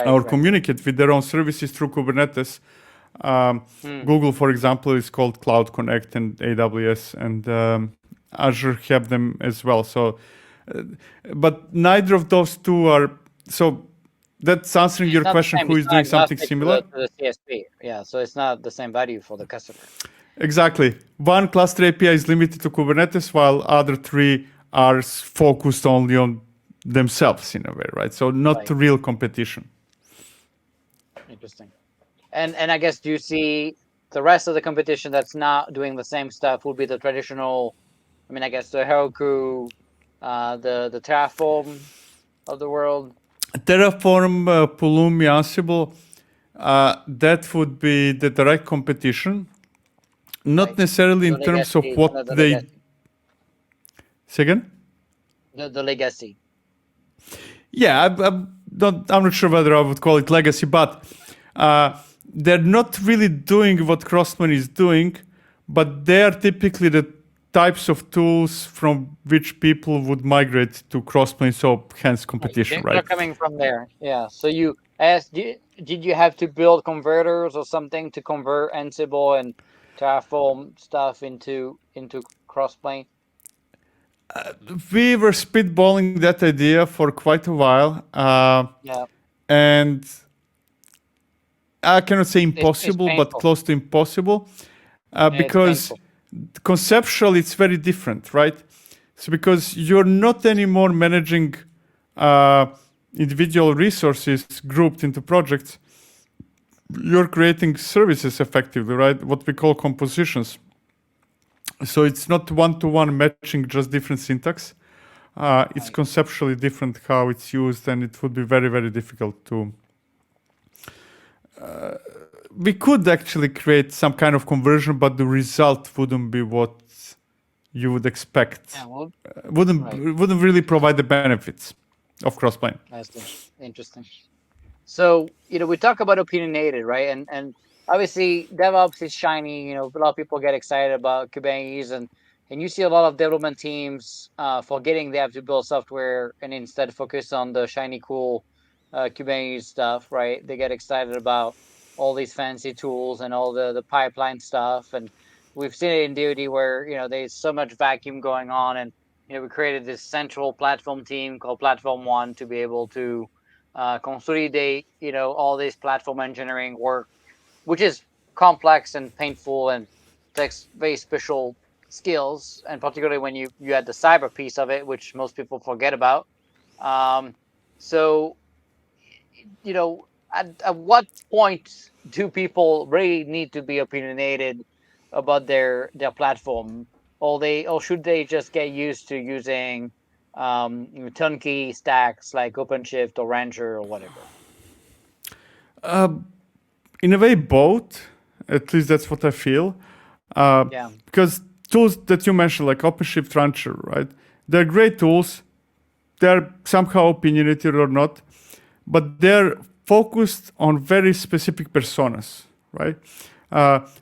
or communicate with their own services through Kubernetes. Google, for example, is called Cloud Connect, and AWS and Azure have them as well. So, but neither of those two are. So that's answering your question. Who is doing something similar? To the CSP. Yeah, so it's not the same value for the customer. Exactly. One cluster API is limited to Kubernetes, while other 3 are focused only on themselves in a way, right? So not real competition. Interesting. And I guess, do you see the rest of the competition that's not doing the same stuff would be the traditional, I guess the Heroku, the Terraform of the world? Terraform, Pulumi, Ansible, that would be the direct competition. Not necessarily in terms of what they... Say again? The legacy. Yeah, I'm not sure whether I would call it legacy, but they're not really doing what Crossplane is doing, but they are typically the types of tools from which people would migrate to Crossplane, so hence competition, right? They're coming from there, yeah. So you asked, did you have to build converters or something to convert Ansible and Terraform stuff into Crossplane? We were spitballing that idea for quite a while. and I cannot say It's impossible, but painful. close to impossible, It's because painful. conceptually it's very different, right? So because you're not anymore managing uh, individual resources grouped into projects, you're creating services effectively, right? What we call compositions. So it's not one-to-one matching, just different syntax. It's Right. conceptually different how it's used, and it would be very, very difficult to. We could actually create some kind of conversion, but the result wouldn't be what you would expect. Yeah. Well. Wouldn't Right. wouldn't really provide the benefits of crossplane. That's interesting. So, we talk about opinionated, right? And obviously DevOps is shiny. A lot of people get excited about Kubernetes, and you see a lot of development teams forgetting they have to build software and instead focus on the shiny, cool Kubernetes stuff, right? They get excited about all these fancy tools and all the pipeline stuff. And we've seen it in DoD where, there's so much vacuum going on. And, we created this central platform team called Platform One to be able to consolidate, all this platform engineering work, which is complex and painful and takes very special skills, and particularly when you add the cyber piece of it, which most people forget about. Um, so, at what point do people really need to be opinionated about their platform, or should they just get used to using turnkey stacks like OpenShift or Rancher or whatever? In a way, both. At least that's what I feel. Yeah. Because tools that you mentioned, like OpenShift Rancher, right? They're great tools. They're somehow opinionated or not, but they're focused on very specific personas, right?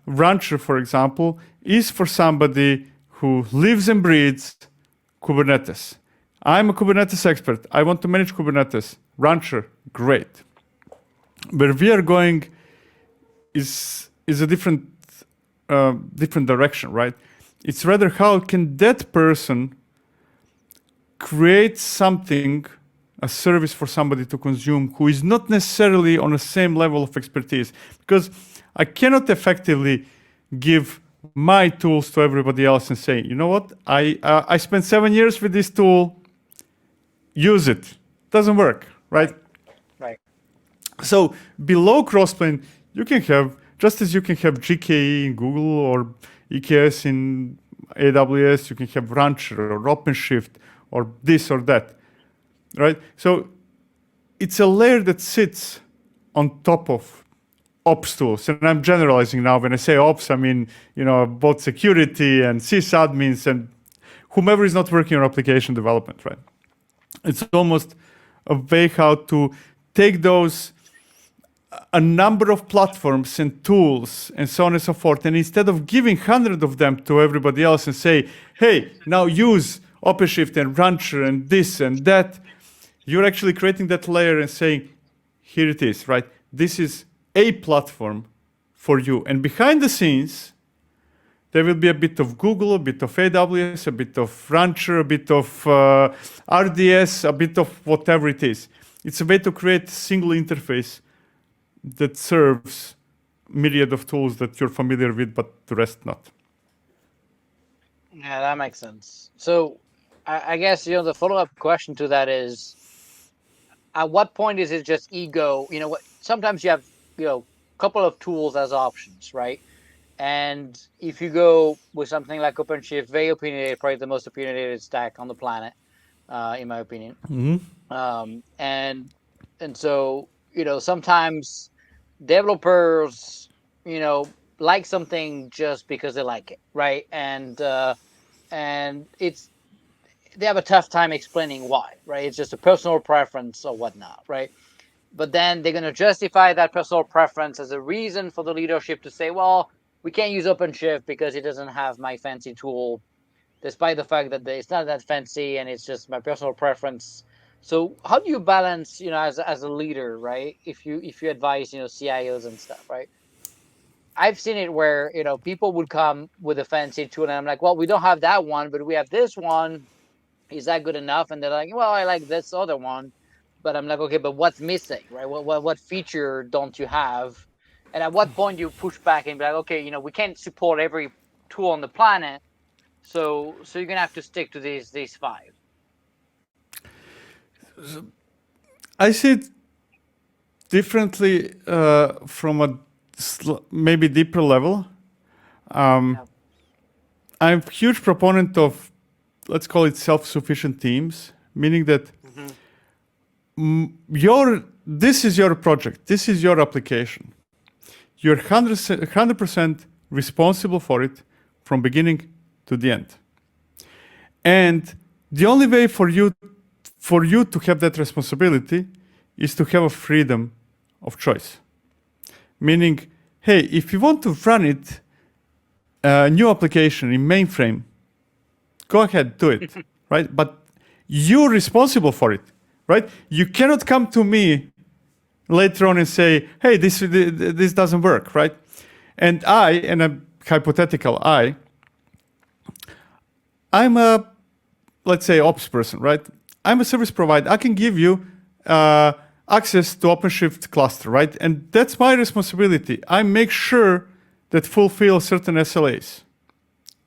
Rancher, for example, is for somebody who lives and breathes Kubernetes. I'm a Kubernetes expert. I want to manage Kubernetes. Rancher, great. Where we are going is a different direction, right? It's rather how can that person create something, a service for somebody to consume who is not necessarily on the same level of expertise, because I cannot effectively give my tools to everybody else and say, you know what, I spent 7 years with this tool, use it. Doesn't work, right? Right. Right. So below crossplane, you can have, just as you can have GKE in Google or EKS in AWS, you can have Rancher or OpenShift or this or that, right? So it's a layer that sits on top of ops tools. And I'm generalizing now. When I say ops, I mean, both security and sysadmins and whomever is not working on application development, right? It's almost a way how to take those a number of platforms and tools and so on and so forth, and instead of giving 100 of them to everybody else and say, hey, now use OpenShift and Rancher and this and that, you're actually creating that layer and saying, here it is, right? This is a platform for you. And behind the scenes, there will be a bit of Google, a bit of AWS, a bit of Rancher, a bit of RDS, a bit of whatever it is. It's a way to create a single interface that serves myriad of tools that you're familiar with, but the rest not. Yeah, that makes sense. So I guess, the follow-up question to that is, at what point is it just ego? What sometimes you have, a couple of tools as options, right? And if you go with something like OpenShift, very opinionated, probably the most opinionated stack on the planet, in my opinion. And so, sometimes developers, like something just because they like it, right? And they have a tough time explaining why, right? It's just a personal preference or whatnot, right? But then they're going to justify that personal preference as a reason for the leadership to say, well, we can't use OpenShift because it doesn't have my fancy tool, despite the fact that it's not that fancy and it's just my personal preference. So how do you balance, as a leader, right? If you advise, CIOs and stuff, right? I've seen it where, people would come with a fancy tool and I'm like, well, we don't have that one, but we have this one. Is that good enough? And they're like, well, I like this other one. but I'm like, okay, but what's missing, right? What feature don't you have? And at what point do you push back and be like, okay, we can't support every tool on the planet, so you're gonna have to stick to these five. I see it differently from a maybe deeper level. Yeah. I'm a huge proponent of, let's call it self-sufficient teams, meaning that this is your project, this is your application. You're 100% responsible for it from beginning to the end. And the only way for you to have that responsibility is to have a freedom of choice. Meaning, hey, if you want to run it, a new application in mainframe, go ahead, do it, right? But you're responsible for it, right? You cannot come to me later on and say, hey, this doesn't work, right? And a hypothetical I'm a, let's say, ops person, right? I'm a service provider. I can give you access to OpenShift cluster, right? And that's my responsibility. I make sure that fulfill certain SLAs.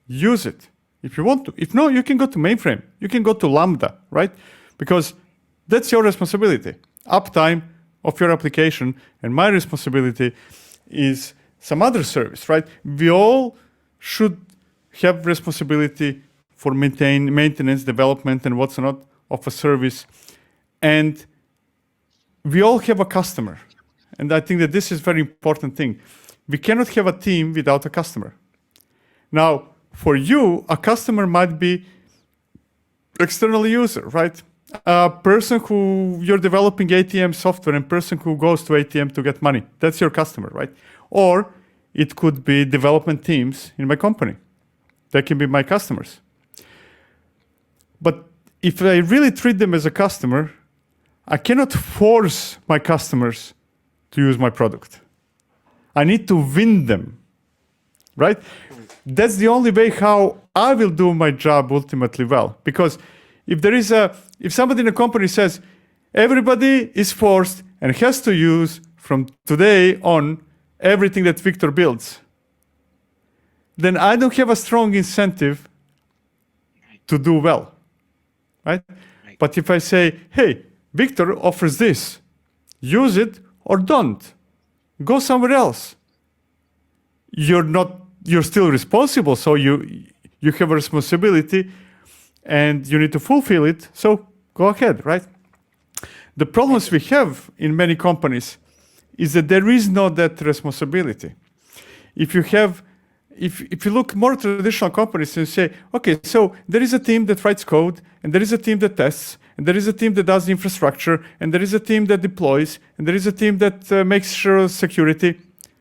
Use it if you want to. If no, you can go to mainframe. You can go to Lambda, right? Because that's your responsibility. Uptime of your application, and my responsibility is some other service, right? We all should have responsibility for maintenance, development, and what's not of a service. And we all have a customer. And I think that this is a very important thing. We cannot have a team without a customer. Now, for you, a customer might be external user, right? A person who you're developing ATM software and person who goes to ATM to get money. That's your customer, right? Or it could be development teams in my company. That can be my customers. But if I really treat them as a customer, I cannot force my customers to use my product. I need to win them, right? That's the only way how I will do my job ultimately well. Because if somebody in a company says, everybody is forced and has to use from today on everything that Viktor builds, then I don't have a strong incentive to do well, right? But if I say, hey, Viktor offers this, use it or don't, go somewhere else. You're still responsible, so you have a responsibility and you need to fulfill it, so go ahead, right? The problems we have in many companies is that there is no that responsibility. If you look more traditional companies and say, okay, so there is a team that writes code, and there is a team that tests, and there is a team that does the infrastructure, and there is a team that deploys, and there is a team that makes sure security.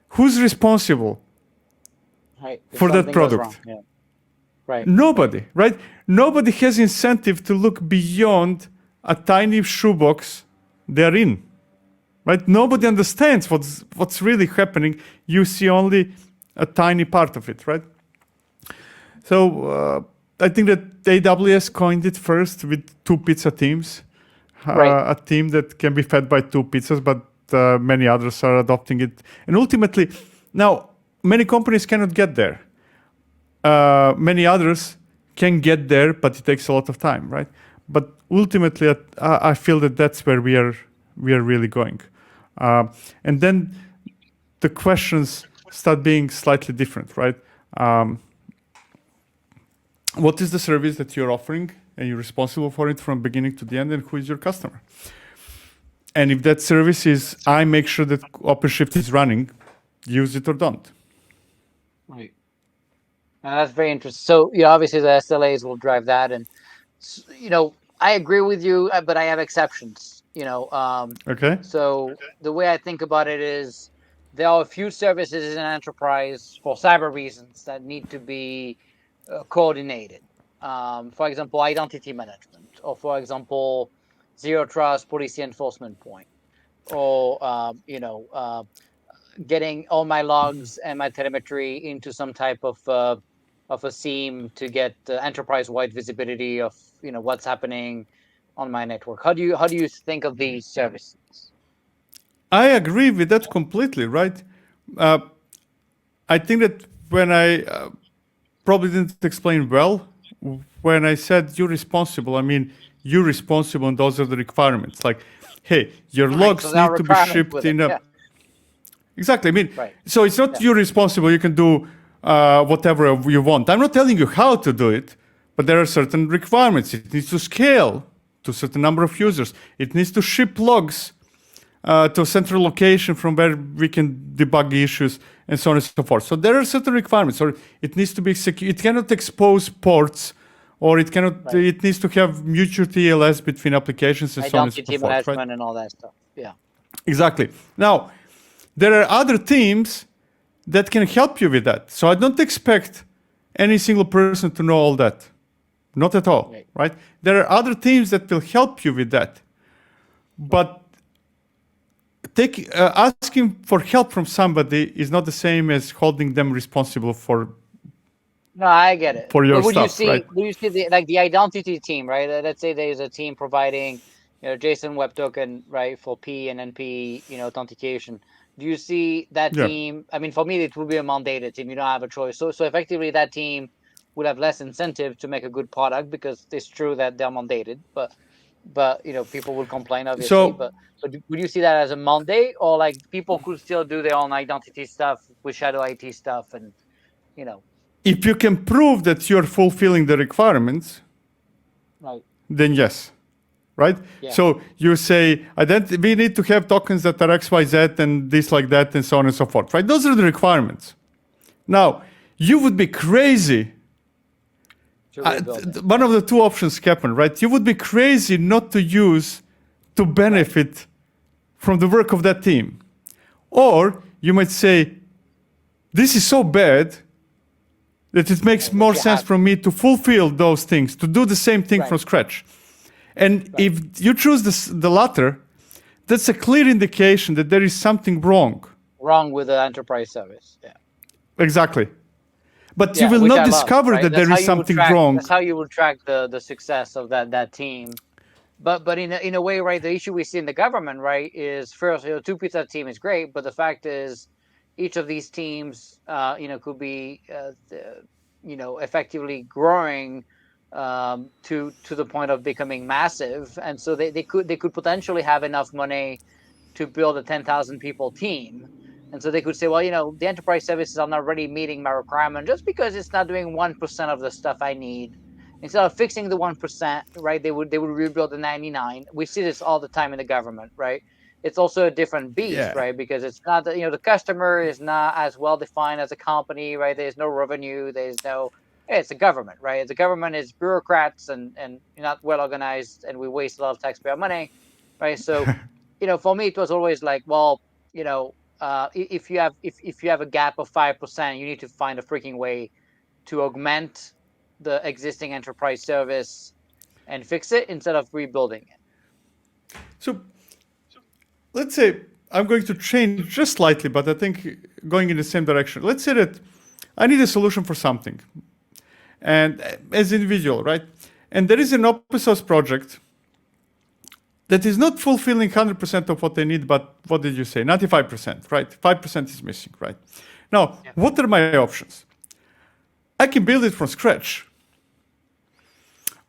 Who's responsible for that product? Yeah. Right. Nobody, right? Nobody has incentive to look beyond a tiny shoebox they're in, right? Nobody understands what's really happening. You see only a tiny part of it, right? So I think that AWS coined it first with 2 pizza teams, Right. a team that can be fed by 2 pizzas, but many others are adopting it. And ultimately, now, many companies cannot get there. Many others can get there, but it takes a lot of time, right? But ultimately, I feel that that's where we are really going. And then the questions start being slightly different, right? What is the service that you're offering and you're responsible for it from beginning to the end, and who is your customer? And if that service is, I make sure that OpenShift is running, use it or don't. Right. That's very interesting. So, obviously the SLAs will drive that, and I agree with you, but I have exceptions. Okay. So the way I think about it is, there are a few services in an enterprise for cyber reasons that need to be coordinated. For example, identity management, or for example, zero trust policy enforcement point, or getting all my logs and my telemetry into some type of a SIEM to get enterprise-wide visibility of what's happening on my network. How do you think of these services? I agree with that completely, right? Uh, I think that when I probably didn't explain well, when I said you're responsible, I mean you're responsible and those are the requirements. Like, hey, your Right. So logs there are need to be requirements shipped with it. in a. Yeah. Exactly. I mean, Right. so it's not Yeah. you're responsible. You can do whatever you want. I'm not telling you how to do it, but there are certain requirements. It needs to scale to a certain number of users. It needs to ship logs to a central location from where we can debug issues and so on and so forth. So there are certain requirements, or it needs to be secure. It cannot expose ports, or it cannot. Right. It needs to have mutual TLS between applications and so on and so Identity forth. Right? management and all that stuff. Yeah. Exactly. Now, there are other teams that can help you with that. So I don't expect any single person to know all that. Not at all, right? There are other teams that will help you with that. But asking for help from somebody is not the same as holding them responsible for No, I get it. for your But stuff, right? would you see the identity team, right? Let's say there's a team providing, JSON Web Token, right, for P and NP, authentication. Do you see that Yeah. team? I mean, for me, it would be a mandated team. You don't have a choice. So effectively, that team would have less incentive to make a good product because it's true that they're mandated. But people will complain, obviously. So But would you see that as a mandate, or like people could still do their own identity stuff with shadow IT stuff, and you know, if you can prove that you're fulfilling the requirements, right? then yes, right? Yeah. So you say, we need to have tokens that are XYZ and this like that and so on and so forth, right? Those are the requirements. Now, you would be crazy. One of the two options happen, right? You would be crazy not to use to benefit from the work of that team. Or you might say, this is so bad that it makes more sense for me to fulfill those things, to do the same thing from scratch. And if you choose the latter, that's a clear indication that there is something wrong. Wrong with the enterprise service. Yeah. Exactly. But you will not discover that there is something wrong. That's how you will track the success of that team. But in a way, right, the issue we see in the government, right, is first, two pizza team is great, but the fact is each of these teams, could be, effectively growing to the point of becoming massive, and so they could potentially have enough money to build a 10,000 people team. And so they could say, well, the enterprise services are not really meeting my requirement just because it's not doing 1% of the stuff I need. Instead of fixing the 1%, right, they would rebuild the 99. We see this all the time in the government, right? It's also a different beast, right? Because it's not that, the customer is not as well defined as a company, right? There's no revenue. It's a government, right? The government is bureaucrats and not well organized, and we waste a lot of taxpayer money, right? So, for me, it was always like, well, if you have a gap of 5%, you need to find a freaking way to augment the existing enterprise service and fix it instead of rebuilding it. So let's say I'm going to change just slightly, but I think going in the same direction. Let's say that I need a solution for something, and as an individual, right? And there is an open source project that is not fulfilling 100% of what they need, but what did you say? 95%, right? 5% is missing, right? Now, what are my options? I can build it from scratch,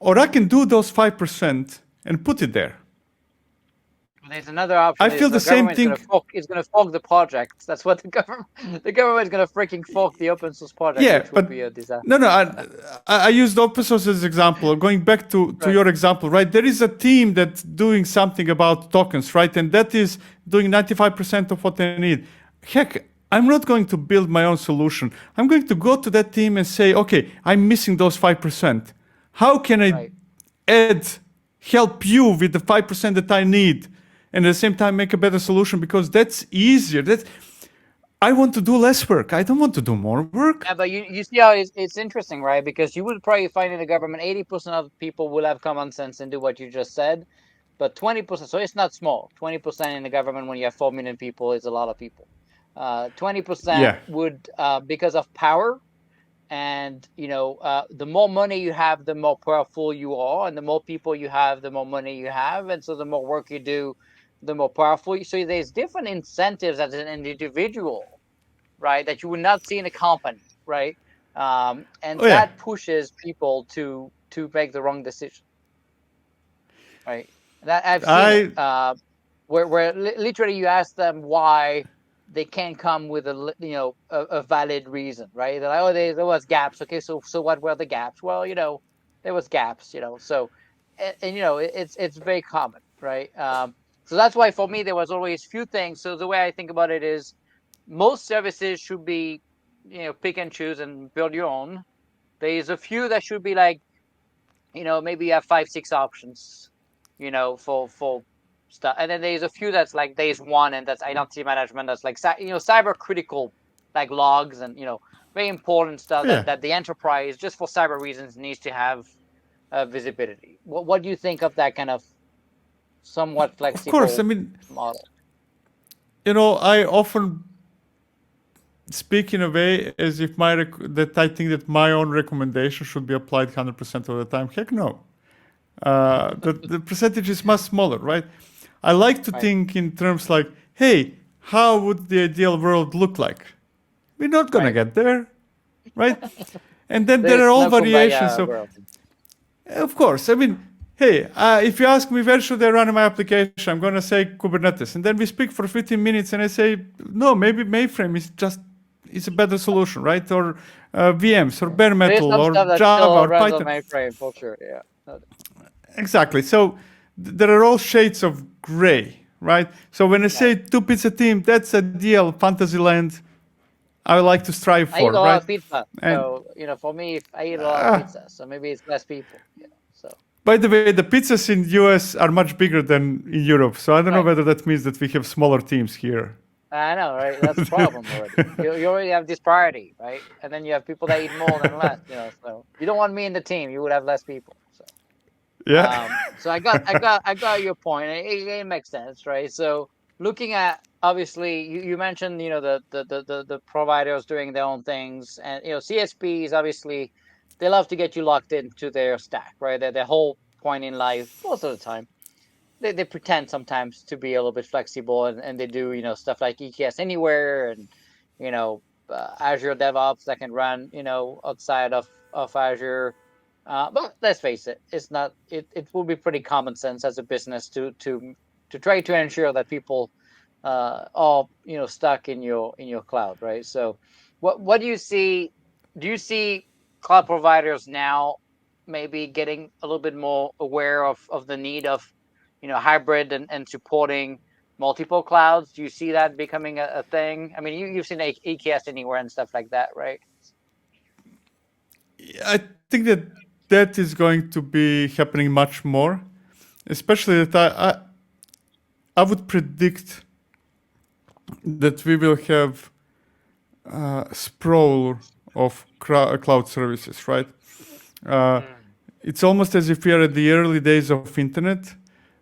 or I can do those 5% and put it there. There's another option. I feel the same thing. It's going to fork the project. That's what the government is going to freaking fork the open source project, which would be a disaster. No, I used open source as an example. Going back to your example, right? There is a team that's doing something about tokens, right? And that is doing 95% of what they need. Heck, I'm not going to build my own solution. I'm going to go to that team and say, okay, I'm missing those 5%. How can I help you with the 5% that I need? And at the same time make a better solution, because that's easier. I want to do less work. I don't want to do more work. Yeah, but you see how it's interesting, right? Because you would probably find in the government 80% of people will have common sense and do what you just said, but 20%. So it's not small. 20% in the government when you have 4 million people is a lot of people. 20% would, because of power, and the more money you have, the more powerful you are, and the more people you have, the more money you have, and so the more work you do, the more powerful. So there's different incentives as an individual, right, that you would not see in a company, right? And Oh yeah, that pushes people to make the wrong decision, right? That I've seen it, I where literally you ask them why they can't come with a valid reason, right? They're like, oh, there was gaps. Okay, so what were the gaps? Well, there was gaps, so and it's very common, right? So that's why for me there was always few things. So the way I think about it is most services should be pick and choose and build your own. There's a few that should be like, maybe you have 5 6 options, for stuff, and then there's a few that's like there's one, and that's identity management, that's like cyber critical, like logs and very important stuff yeah. that the enterprise, just for cyber reasons, needs to have visibility. What do you think of that kind of somewhat Of course. I flexible mean, model? I often speak in a way as if that I think that my own recommendation should be applied 100% of the time. Heck no. The percentage is much smaller, right? I like to Right, think in terms like, hey, how would the ideal world look like? We're not gonna right. get there, right? And then there are There's all no variations. kumbaya So, world. of course, I mean, hey, if you ask me where should I run my application, I'm gonna say Kubernetes, and then we speak for 15 minutes, and I say, no, maybe mainframe is a better solution, right? Or VMs, or bare There's metal, some or stuff that Java, still or runs on Python. mainframe for sure. Yeah. Exactly. So there are all shades of gray, right? So when I Right. say two pizza team, that's a deal, fantasy land I would like to strive I eat for, a lot right? of pizza, And so for me, if I eat a lot of pizza, so maybe it's less people. So by the way, the pizzas in US are much bigger than in Europe. So I don't know right, whether that means that we have smaller teams here. I know, right? That's a problem already. You already have disparity, right? And then you have people that eat more than less. So you don't want me in the team. You would have less people. So Yeah. so I got your point. It makes sense, right? So looking at, obviously, you mentioned the providers doing their own things, and CSPs, obviously they love to get you locked into their stack, right? Their whole point in life, most of the time, they pretend sometimes to be a little bit flexible, and they do stuff like EKS anywhere, and Azure DevOps that can run outside of Azure. But let's face it, it's not. It will be pretty common sense as a business to try to ensure that people are stuck in your cloud, right? So, what do you see? Do you see cloud providers now maybe getting a little bit more aware of the need of hybrid and supporting multiple clouds? Do you see that becoming a thing? I mean, you've seen EKS anywhere and stuff like that, right? I think that is going to be happening much more, especially that I would predict that we will have sprawl of cloud services, right? Uh, Mm, it's almost as if we are at the early days of internet.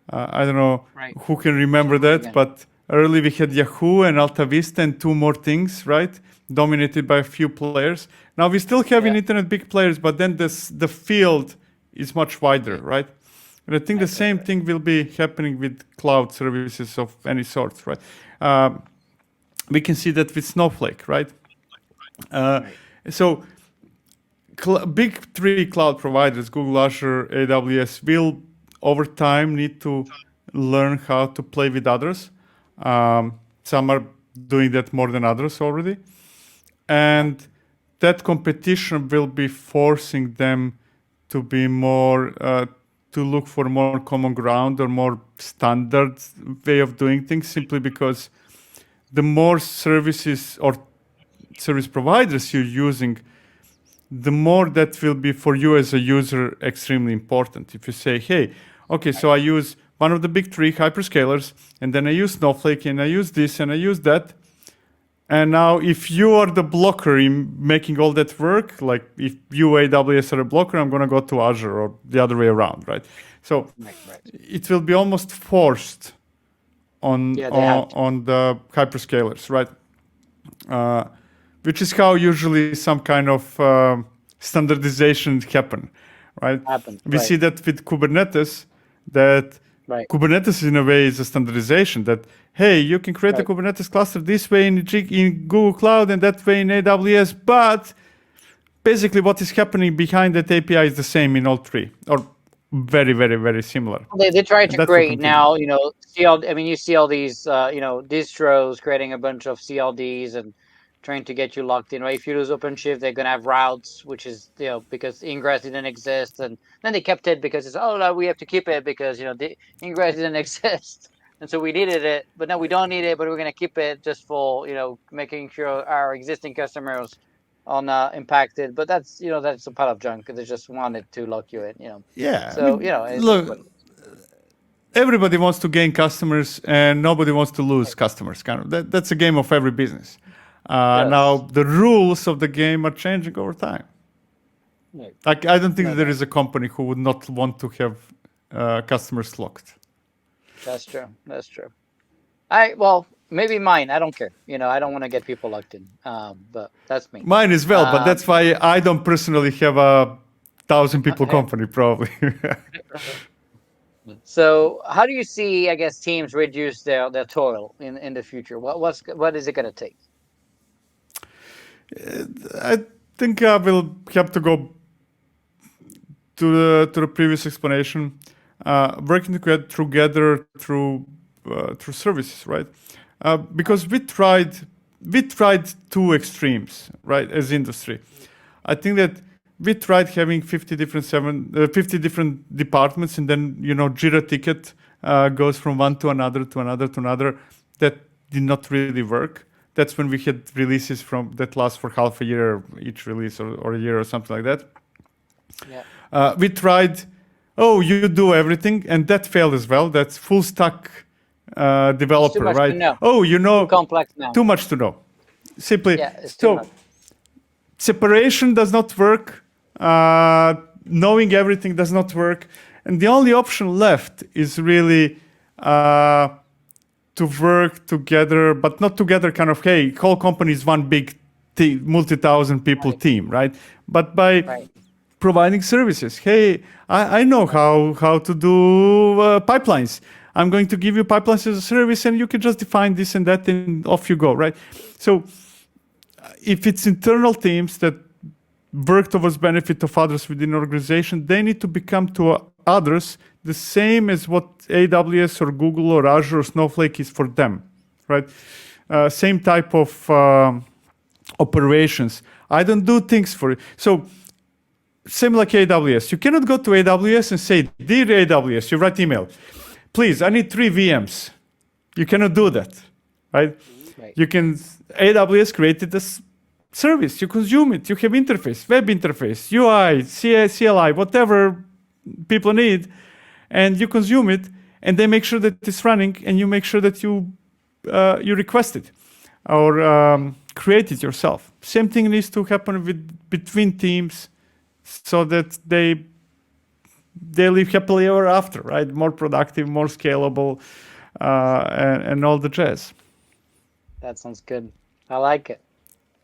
I don't know right. who can All remember over that, again. but early we had Yahoo and Alta Vista and two more things, right? Dominated by a few players. Now we still have in Yeah. internet big players, but then the field is much wider, Mm, right? And I think the same right. thing will be happening with cloud services of any sort, right? Um, we can see that with Snowflake, right? Uh, Right. so big three cloud providers, Google, Azure, AWS, will over time need to learn how to play with others. Some are doing that more than others already. Yeah. And that competition will be forcing them to be more, to look for more common ground or more standard way of doing things, simply because the more services or service providers you're using, the more that will be for you as a user extremely important. If you say, hey, okay, Right. so I use one of the big three hyperscalers, and then I use Snowflake, and I use this, and I use that. And now, if you are the blocker in making all that work, like if you AWS are a blocker, I'm going to go to Azure or the other way around, right? So Right. Right. it will be almost forced on Yeah, they have on, to. on the hyperscalers, right? Uh, which is how usually some kind of standardization happen, right? We see that with Kubernetes, that Kubernetes in a way is a standardization that, hey, you can create a Kubernetes cluster this way in Google Cloud and that way in AWS, but basically what is happening behind that API is the same in all three, or very, very, very similar. They try to create now, CL. I mean, you see all these, distros creating a bunch of CLDs and trying to get you locked in. Right? If you use OpenShift, they're gonna have routes, which is because ingress didn't exist, and then they kept it because it's no, we have to keep it because the ingress didn't exist, and so we needed it, but now we don't need it, but we're gonna keep it just for making sure our existing customers are not impacted. But that's that's a pile of junk. They just wanted to lock you in. Yeah. So look, everybody wants to gain customers, and nobody wants to lose customers. Kind of that's a game of every business. Yes. Now the rules of the game are changing over time. Like I don't think there is a company who would not want to have customers locked. That's true. Well, maybe mine. I don't care. I don't want to get people locked in. But that's me. Mine as well, but that's why I don't personally have a 1,000 people company, probably. So, how do you see, I guess, teams reduce their toil in the future? What is it going to take? I think I will have to go to the previous explanation. Working together through services, right? Because we tried two extremes, right? As industry, I think that we tried having 50 different departments, and then Jira ticket goes from one to another to another to another. That did not really work. That's when we had releases that last for half a year each release, or a year or something like that. Yeah. We tried. Oh, you do everything, and that failed as well. That's full stack developer, right? Oh, too complex now. Too much to know. Simply. Yeah, it's too much. Separation does not work. Knowing everything does not work, and the only option left is really to work together, but not together. Kind of, hey, whole company is one big multi-thousand people team, right? But by providing services. Hey, I know how to do pipelines. I'm going to give you pipelines as a service, and you can just define this and that, and off you go, right? So if it's internal teams that work towards benefit of others within an organization, they need to become to others the same as what AWS or Google or Azure or Snowflake is for them, right? Same type of operations. I don't do things for it. So same like AWS. You cannot go to AWS and say, dear AWS, you write email. Please, I need 3 VMs. You cannot do that, right? You can, AWS created this service. You consume it. You have interface, web interface, UI, CLI, whatever people need, and you consume it, and they make sure that it's running, and you make sure that you request it or create it yourself. Same thing needs to happen between teams, so that they live happily ever after, right? More productive, more scalable, and all the jazz. That sounds good. I like it.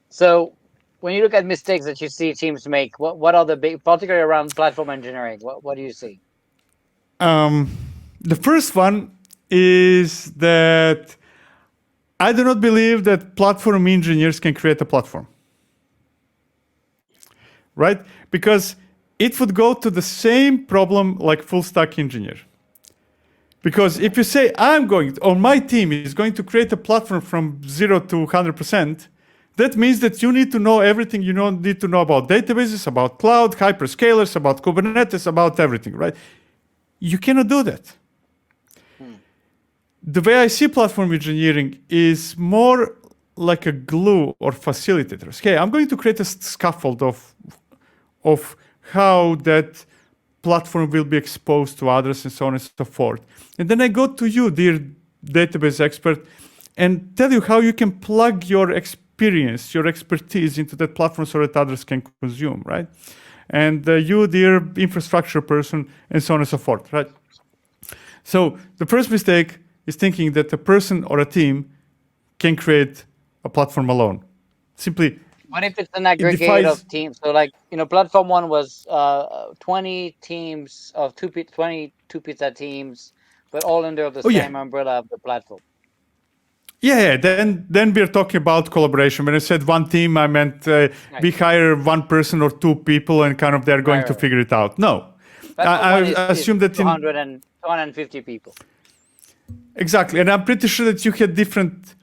So, when you look at mistakes that you see teams make, what are the big, particularly around platform engineering? What do you see? The first one is that I do not believe that platform engineers can create a platform. Right? Because it would go to the same problem like full stack engineer. Because if you say, my team is going to create a platform from 0 to 100%, that means that you need to know everything you need to know about databases, about cloud, hyperscalers, about Kubernetes, about everything, right? You cannot do that. The way I see platform engineering is more like a glue or facilitator. Okay, I'm going to create a scaffold of how that platform will be exposed to others and so on and so forth. And then I go to you, dear database expert, and tell you how you can plug your experience, your expertise into that platform so that others can consume, right? And you, dear infrastructure person, and so on and so forth, right? So the first mistake is thinking that a person or a team can create a platform alone. Simply, What if it's an it aggregate defies. of teams? So, like, platform one was 20 teams of 22 pizza teams, but all under the Oh yeah, same umbrella of the platform. yeah. Then we're talking about collaboration. When I said one team, I meant Right, we hire one person or two people, and kind of they're right, going to right. figure it out. No, Platform one I is assume that in 200 and 250 people. exactly, and I'm pretty sure that you had different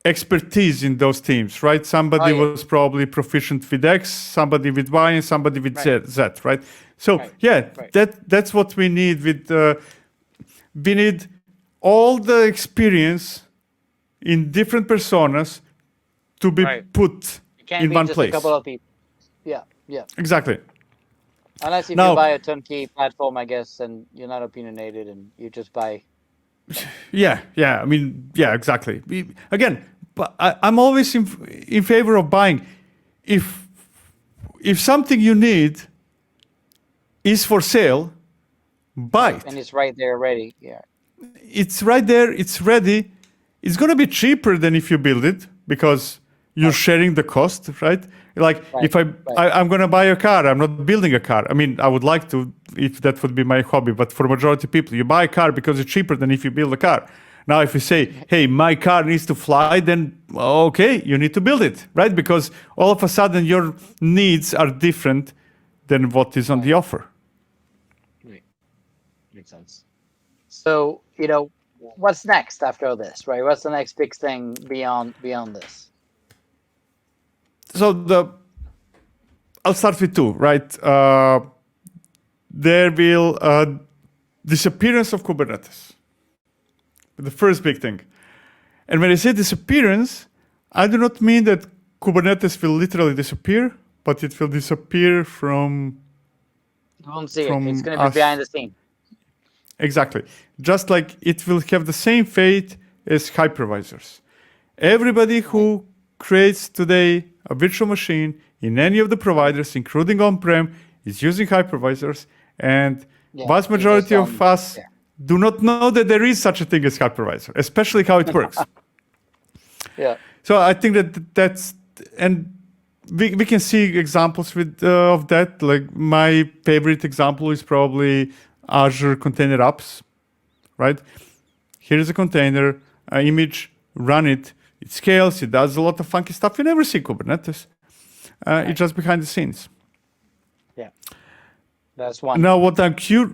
expertise in those teams, right? Oh Somebody yeah, was probably proficient with X, somebody with Y, and somebody with right, Z, right? So right, yeah, right, that's what we need. We need all the experience in different personas to be right. put It can't in be one just a couple place. of people. Yeah, yeah. Exactly. Unless if you Now, buy a turnkey platform, I guess, and you're not opinionated and you just buy. yeah. I mean, yeah, exactly. Again, but I'm always in favor of buying. If if something you need is for sale, buy And it. it's right there ready. Yeah, It's right there. It's ready. It's going to be cheaper than if you build it because you're right, sharing the cost, right? Like right, if right, I'm going to buy a car, I'm not building a car. I mean, I would like to if that would be my hobby, but for majority of people, you buy a car because it's cheaper than if you build a car. Now, if you say, "Hey, my car needs to fly," then okay, you need to build it, right? Because all of a sudden your needs are different than what is on right, the offer. right. Makes sense. So, what's next after this, right? What's the next big thing beyond this? So I'll start with two, right? There will disappearance of Kubernetes. The first big thing. And when I say disappearance, I do not mean that Kubernetes will literally disappear, but it will disappear You won't see it. It's from going to be behind us. the scene. Exactly. Just like it will have the same fate as hypervisors. Everybody Right. who creates today a virtual machine in any of the Right. providers, including on-prem, is using hypervisors, and Yeah. vast You just majority of don't. us Yeah. do not know that there is such a thing as hypervisor, especially how it works. Yeah. So I think that's and we can see examples of that. Like my favorite example is probably Azure Container Apps, right? Here's a container, an image, run it. It scales. It does a lot of funky stuff. You never see Kubernetes. Right. It's just behind the scenes. Yeah. That's one. Now, what I'm curious,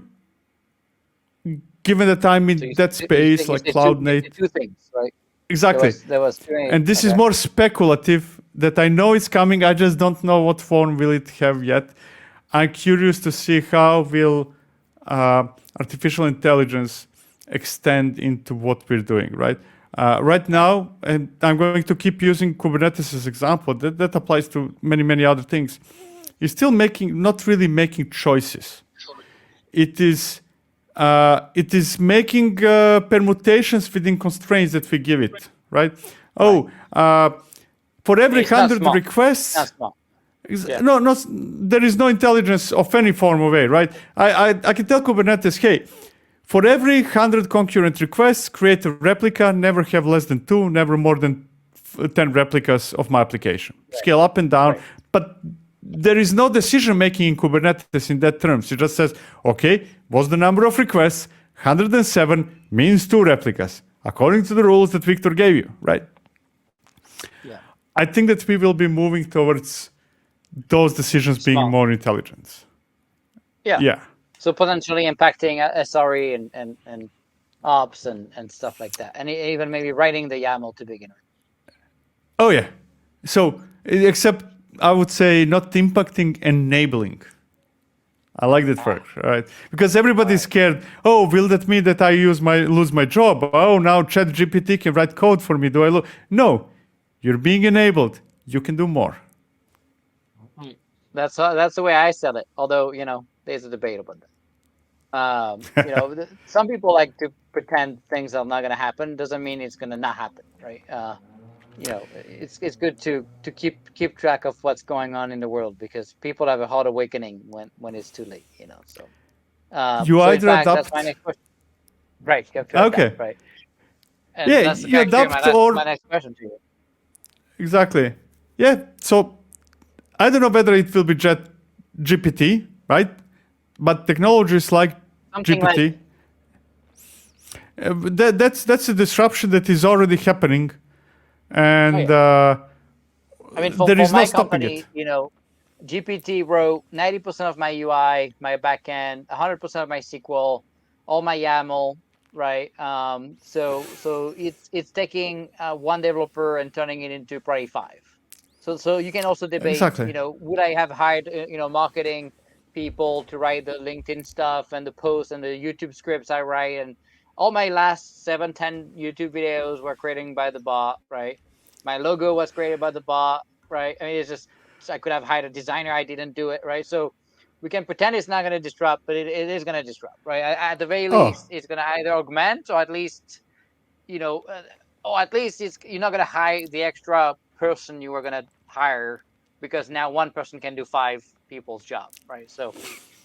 given that I'm So in that space, like cloud you said native, two things, right? exactly. There was two. And this is Okay. more speculative. That I know it's coming. I just don't know what form will it have yet. I'm curious to see how will artificial intelligence extend into what we're doing, right? Right now, and I'm going to keep using Kubernetes as example. That applies to many other things. It's still not really making choices. It is making permutations within constraints that we give it, right? Oh, for every It's not 100 small. requests, Not small. Yeah. no, there is no intelligence of any form of way, right? I can tell Kubernetes, hey, for every 100 concurrent requests, create a replica, never have less than 2, never more than 10 replicas of my application. Right. Scale up and down, Right. but there is no decision making in Kubernetes in that terms. It just says, okay, what's the number of requests? 107 means 2 replicas, according to the rules that Viktor gave you, right? Yeah. I think that we will be moving towards those decisions being Small. more intelligent. Yeah. Yeah. So potentially impacting SRE and ops and stuff like that, and even maybe writing the YAML to begin with. Oh yeah. So except I would say not impacting, enabling. I like that word, right? Because everybody's scared. Oh, will that mean that I lose my job? Oh, now ChatGPT can write code for me. Do I lose? No, you're being enabled. You can do more. That's the way I sell it. Although there's a debate about that. Some people like to pretend things are not going to happen. Doesn't mean it's going to not happen, right? It's good to keep track of what's going on in the world because people have a hard awakening when it's too late. So. You So in either fact, adapt. that's my next question. Right, you have to adapt, Okay. right? And Yeah, that's you actually adapt or my next question to you. exactly. Yeah. So I don't know whether it will be Jet GPT, right? But technologies like Something like, GPT, that's a disruption that is already happening, oh and yeah. I mean, there for is no my stopping it. company, GPT wrote 90% of my UI, my backend, 100% of my SQL, all my YAML, right? So it's taking one developer and turning it into probably five. So you can also debate, Exactly. would I have hired, marketing people to write the LinkedIn stuff and the posts and the YouTube scripts I write, and all my last 7, 10 YouTube videos were created by the bot, right? My logo was created by the bot, right? I mean, it's just, so I could have hired a designer. I didn't do it, right? So we can pretend it's not going to disrupt, but it is going to disrupt, right? At the very Oh, least, it's going to either augment or at least, you're not going to hire the extra person you were going to hire, because now one person can do five people's job, right? So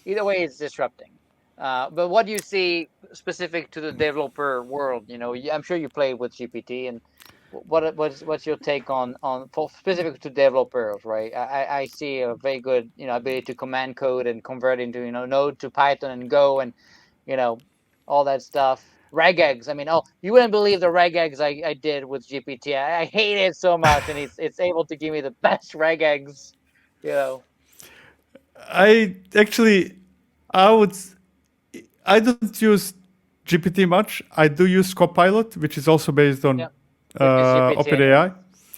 either way, it's disrupting. But what do you see specific to the developer world? I'm sure you play with GPT, and what's your take on for specific to developers, right? I see a very good ability to command code and convert into Node to Python and Go, and you know all that stuff. Regex. I mean, oh, you wouldn't believe the regex I did with GPT. I hate it so much, and it's able to give me the best regex. You know. I actually, I would, I don't use GPT much. I do use Copilot, which is also based on Yeah. Which is GPT anyway. OpenAI.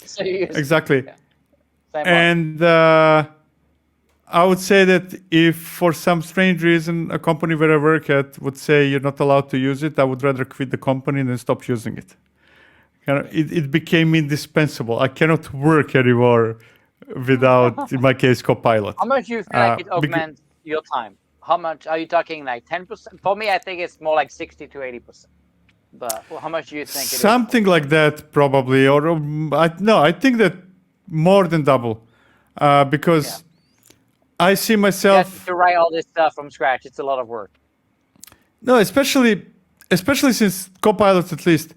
So you use, Exactly. yeah, same one. And I would say that if for some strange reason a company where I work at would say you're not allowed to use it, I would rather quit the company than stop using it. It became indispensable. I cannot work anymore without, in my case, Copilot. How much do you feel like it Bec- augments your time? How much are you talking, like 10%? For me, I think it's more like 60 to 80%. But how much do you think it is for Something you? like that, probably. Or no, I think that more than double, Yeah. because I see Yeah, myself. to write all this stuff from scratch, it's a lot of work. No, especially since Copilot, at least,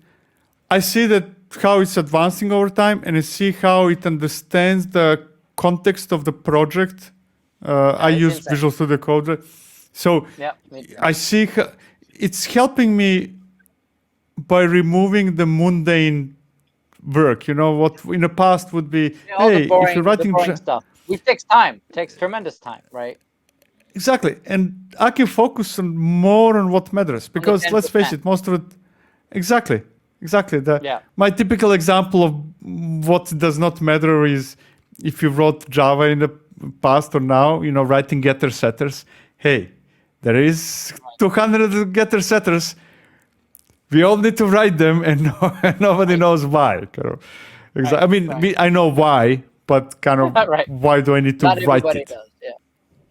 I see that how it's advancing over time, and I see how it understands the context of the project. I It's use insane. Visual Studio Code, so Yeah, me too. I see it's helping me by removing the mundane work. What in the past would be, Yeah, all hey, if you're the writing boring stuff, which takes time, takes tremendous time, right? exactly, and I can focus on more on what matters On the because let's face 10%. it, most of it, exactly. Yeah. My typical example of what does not matter is if you wrote Java in the past or now, writing getter setters. Hey, there is 200 getter setters. We all need to write them, and nobody Right. knows why. I Right. mean, Right. I know why, but kind of Right. why do I need to Not write everybody it? does. Yeah.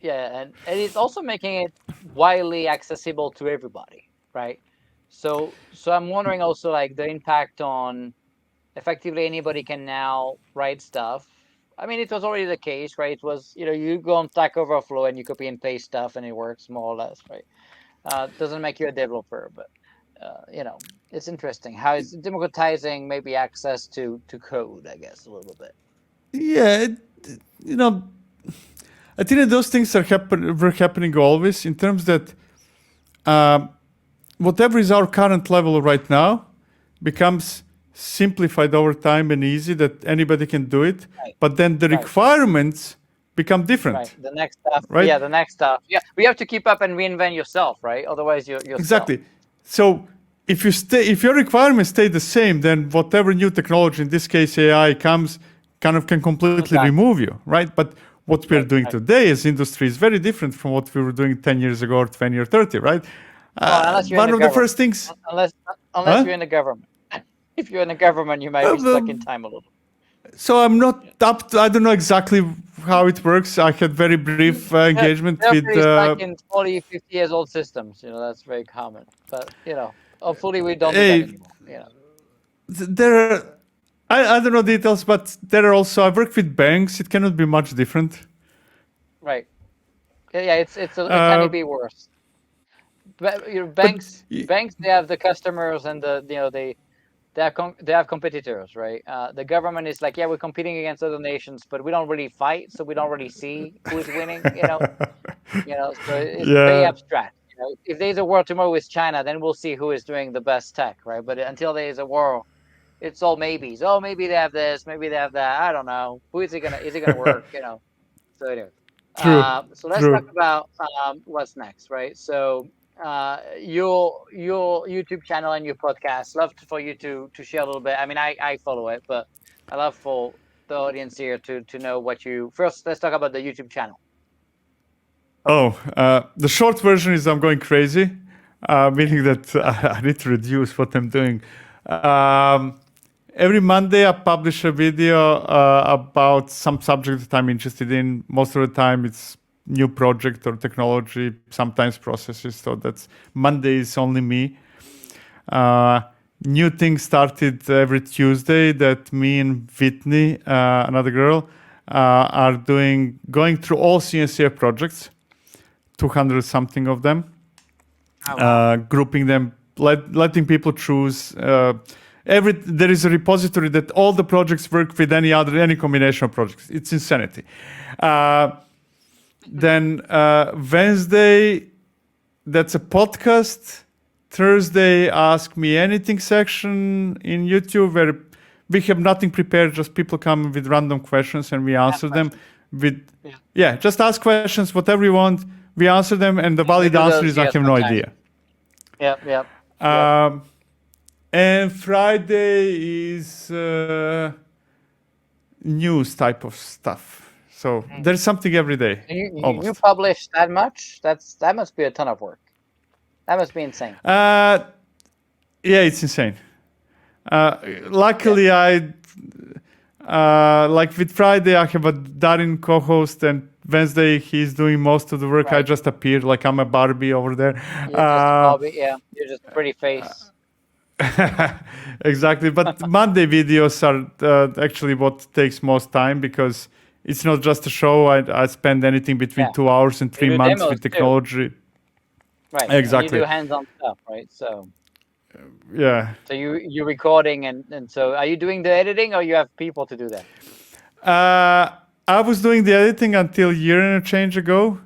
Yeah, and it's also making it widely accessible to everybody, right? So I'm wondering also, like, the impact on effectively anybody can now write stuff. I mean, it was already the case, right? It was, you go on Stack Overflow and you copy and paste stuff and it works more or less, right? Doesn't make you a developer, but it's interesting how it's democratizing maybe access to code, I guess, a little bit. Yeah, you know, I think that those things were happening always in terms that um, whatever is our current level right now becomes simplified over time and easy that anybody can do it. Right, But then the right, requirements become right. different, The next stuff, right? yeah, the next stuff. Yeah, we have to keep up and reinvent yourself, right? Otherwise, you're stuck. Exactly. So if your requirements stay the same, then whatever new technology, in this case AI, comes, kind of can completely Exactly. remove you, right? But what we're Right, doing right. today as industry is very different from what we were doing 10 years ago or 20 or 30, right? Well, unless you're in One the of the government. first things, Unless huh? you're in the government. If you're in the government, you might be stuck in Um, time a little. so I'm not Yeah. up to, I don't know exactly how it works. I had very brief Yeah, engagement they're with, pretty stuck in 40, 50 years old systems. That's very common. But, hopefully we don't do that hey, anymore. there are, I don't know details, but there are also, I work with banks. It cannot be much different. Right. Yeah, it can Uh, be worse. But but banks they have the customers and the they have competitors, right? The government is like, yeah, we're competing against other nations, but we don't really fight, so we don't really see who is winning. So it's very Yeah, abstract. If there's a war tomorrow with China, then we'll see who is doing the best tech, right? But until there is a war, it's all maybes. Oh, maybe they have this, maybe they have that. I don't know. Who is it gonna? Is it gonna work? So anyway, true, so let's talk true. about what's next, right? So your YouTube channel and your podcast. Love for you to share a little bit. I mean, I follow it, but I love for the audience here to know what you first. Let's talk about the YouTube channel. Oh, the short version is I'm going crazy, meaning that I need to reduce what I'm doing. Every Monday, I publish a video about some subject that I'm interested in. Most of the time, it's new project or technology, sometimes processes. So that's Monday is only me. New thing started every Tuesday that me and Whitney, another girl, are going through all CNCF projects, 200 something of them, Oh, wow. grouping them, letting people choose. There is a repository that all the projects work with any combination of projects. It's insanity. Then Wednesday, that's a podcast. Thursday, Ask Me Anything section in YouTube where we have nothing prepared, just people come with random questions and we answer them with, just ask questions, whatever you want. We answer them, and the valid answer is I have no idea. Yep. And Friday is news type of stuff. So there's something every day. You publish that much? That must be a ton of work. That must be insane. Yeah, it's insane. Luckily, like with Friday, I have a Darin co-host, and Wednesday he's doing most of the work. Right. I just appear like I'm a Barbie over there. You're just a Bobby, you're just a pretty face. Exactly, but Monday videos are actually what takes most time because it's not just a show. I spend anything between 2 hours and 3 months with technology. Too. Right, exactly. And you do hands-on stuff, right? So yeah. So you're recording, and so are you doing the editing, or you have people to do that? I was doing the editing until a year and a change ago,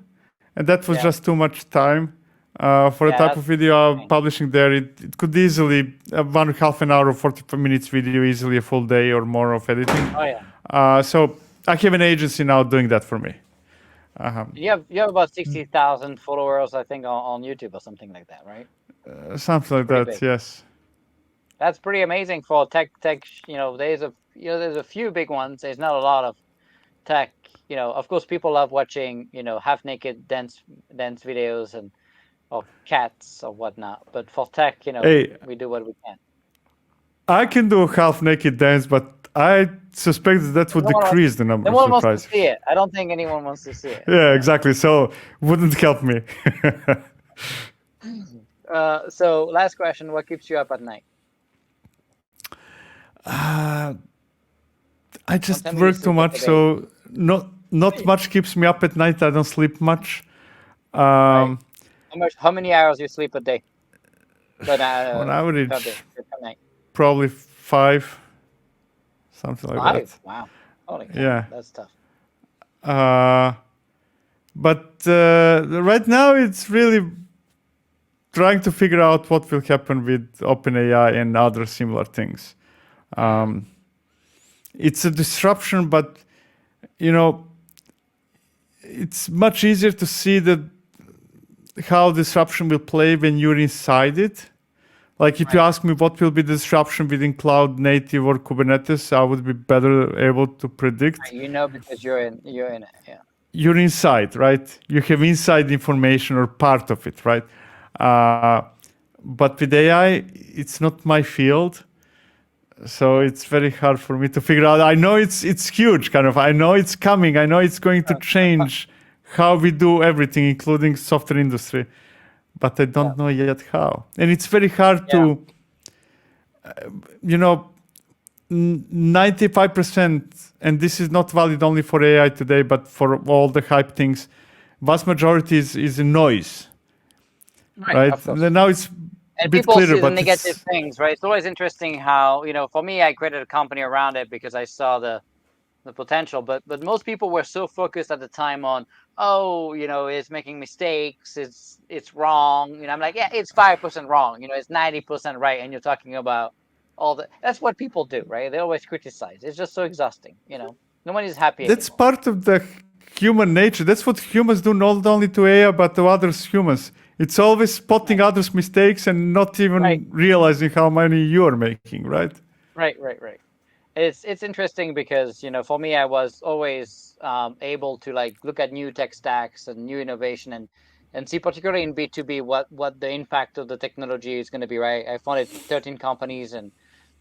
and that was just too much time. For the type of video I'm publishing there, it could easily, half an hour or 45 minutes video, easily a full day or more of editing. Oh, yeah. So I have an agency now doing that for me. You have about 60,000 followers, I think, on YouTube or something like that, right? Something like that, big. yes. That's pretty amazing for tech. There's a few big ones. There's not a lot of tech. Of course, people love watching, half-naked dance videos or cats or whatnot. But for tech, we do what we can. I can do a half-naked dance, but I suspect that would decrease the number of surprises. No one wants to see it. I don't think anyone wants to see it. Yeah, exactly. So wouldn't help me. So last question: what keeps you up at night? I just work too much, so not much keeps me up at night. I don't sleep much. Right. How many hours you sleep a day? On average, per night? Probably 5, something like 5? that. Wow. Holy cow. Yeah. That's tough. But right now it's really trying to figure out what will happen with OpenAI and other similar things. It's a disruption, but it's much easier to see how disruption will play when you're inside it. Like if you ask me what will be the disruption within cloud native or Kubernetes, I would be better able to predict. Because you're in it, yeah. You're inside, right? You have inside information or part of it, right? But with AI, it's not my field. So it's very hard for me to figure out. I know it's huge, kind of. I know it's coming. I know it's going to change how we do everything, including software industry. But I don't know yet how. And it's very hard to, 95%, and this is not valid only for AI today, but for all the hype things, vast majority is noise. Right? And now it's And bit people clearer, see the but negative it's things, right? It's always interesting how, for me, I created a company around it because I saw the potential, but most people were so focused at the time on, oh, it's making mistakes, it's wrong. I'm like, yeah, it's 5% wrong, it's 90% right, and you're talking about that's what people do, right? They always criticize. It's just so exhausting. Nobody's happy that's anymore. part of the human nature. That's what humans do, not only to AI but to others humans. It's always spotting Right, others' mistakes and not right, even realizing how many you are making, right? right. It's interesting because for me, I was always able to like look at new tech stacks and new innovation and see, particularly in B2B, what the impact of the technology is going to be. Right, I founded 13 companies and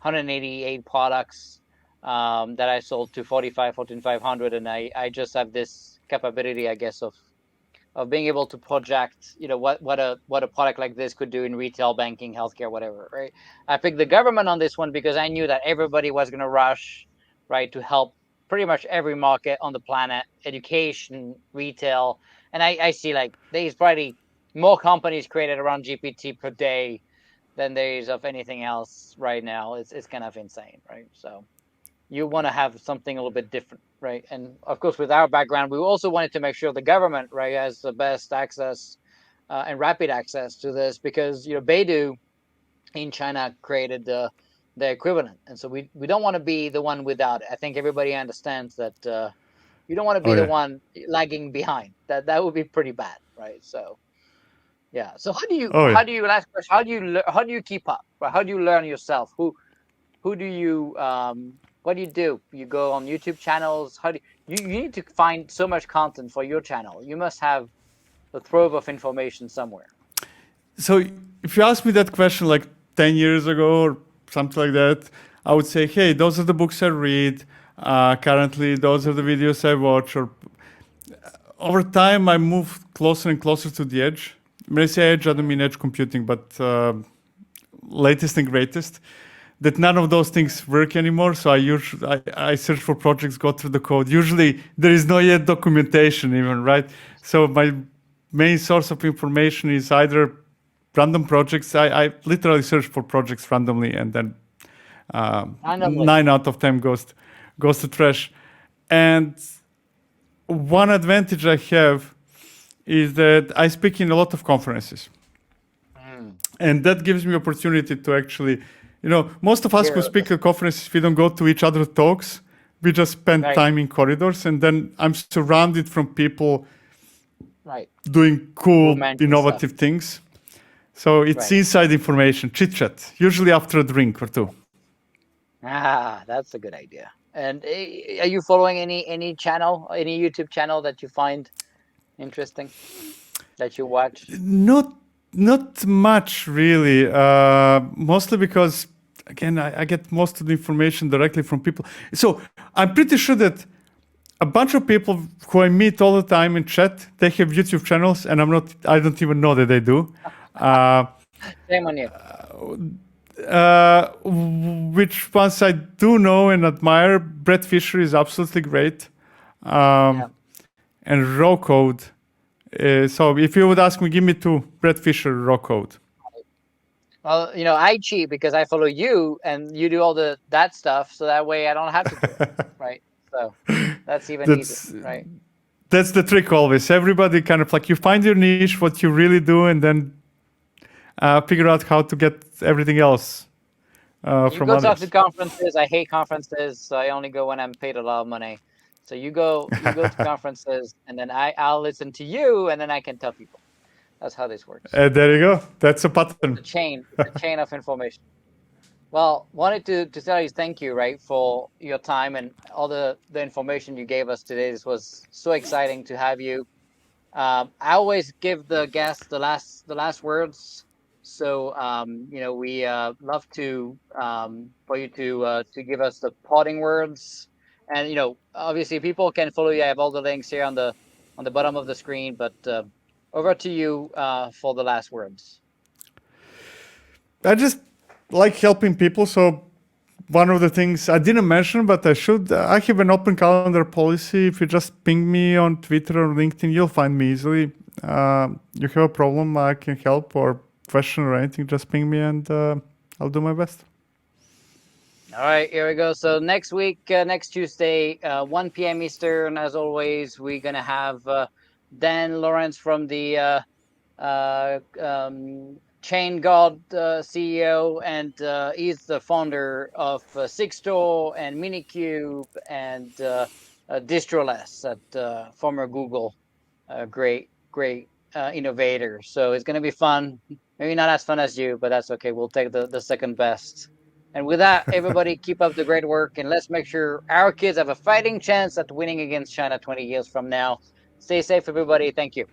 188 products that I sold to 45 Fortune 500, and I just have this capability, I guess, of being able to project, what a product like this could do in retail, banking, healthcare, whatever, right? I picked the government on this one because I knew that everybody was going to rush, right, to help pretty much every market on the planet, education, retail, and I see like there's probably more companies created around GPT per day than there is of anything else right now. It's kind of insane, right? So you want to have something a little bit different, right? And of course, with our background, we also wanted to make sure the government, right, has the best access and rapid access to this because Beidou in China created the equivalent, and so we don't want to be the one without it. I think everybody understands that you don't want to Oh be the yeah. one lagging behind. That would be pretty bad, right? So yeah. So Oh yeah. how do you last question? How do you keep up? Right? How do you learn yourself? Who do you what do you do? You go on YouTube channels? How do you need to find so much content for your channel? You must have the trove of information somewhere. So if you ask me that question like 10 years ago or something like that, I would say, hey, those are the books I read. Currently, those are the videos I watch. Or over time, I move closer and closer to the edge. When I say edge, I don't mean edge computing, but latest and greatest. That none of those things work anymore. So I search for projects, go through the code. Usually there is no yet documentation even, right? So my main source of information is either random projects. I literally search for projects randomly, and then Randomly. 9 out of 10 goes to trash. And one advantage I have is that I speak in a lot of conferences, Mm. and that gives me opportunity to actually, most of us who Here, speak at conferences, we don't go to each other's talks. We just spend right, time in corridors, and then I'm surrounded from people right. doing Who cool, mentioned stuff? innovative things. So it's Right. inside information, chit chat, usually after a drink or two. That's a good idea. And are you following any channel, any YouTube channel that you find interesting that you watch? Not not much really. Mostly because again, I get most of the information directly from people. So I'm pretty sure that a bunch of people who I meet all the time in chat, they have YouTube channels, and I don't even know that they do. Uh, Shame on you. which ones I do know and admire. Brett Fisher is absolutely great, Yeah. and Raw Code. So if you would ask me, give me two: Brett Fisher, Raw Code. Well, I cheat because I follow you and you do all that stuff, so that way I don't have to do it, right? So that's even easier, That's right? that's the trick always. Everybody kind of like you find your niche, what you really do, and then figure out how to get everything else You from go talk to others. conferences. I hate conferences, so I only go when I'm paid a lot of money. So you go to conferences, and then I'll listen to you, and then I can tell people. That's how this works. There you go. That's a It's pattern. a chain. It's a chain of information. Well, wanted to tell you thank you, right, for your time and all the information you gave us today. This was so exciting to have you. I always give the guests the last words. So we love to for you to give us the parting words. And obviously people can follow you. I have all the links here on the bottom of the screen. But over to you for the last words. I just like helping people. So one of the things I didn't mention, but I should, I have an open calendar policy. If you just ping me on Twitter or LinkedIn, you'll find me easily. You have a problem, I can help, or question or anything, just ping me and I'll do my best. All right, here we go. So next week, next Tuesday, 1 p.m. Eastern, as always, we're gonna have Dan Lawrence from the Chain God CEO, and he's the founder of Sixto and Minikube and Distroless at former Google. Great innovator. So it's gonna be fun. Maybe not as fun as you, but that's okay. We'll take the second best. And with that, everybody keep up the great work, and let's make sure our kids have a fighting chance at winning against China 20 years from now. Stay safe, everybody. Thank you.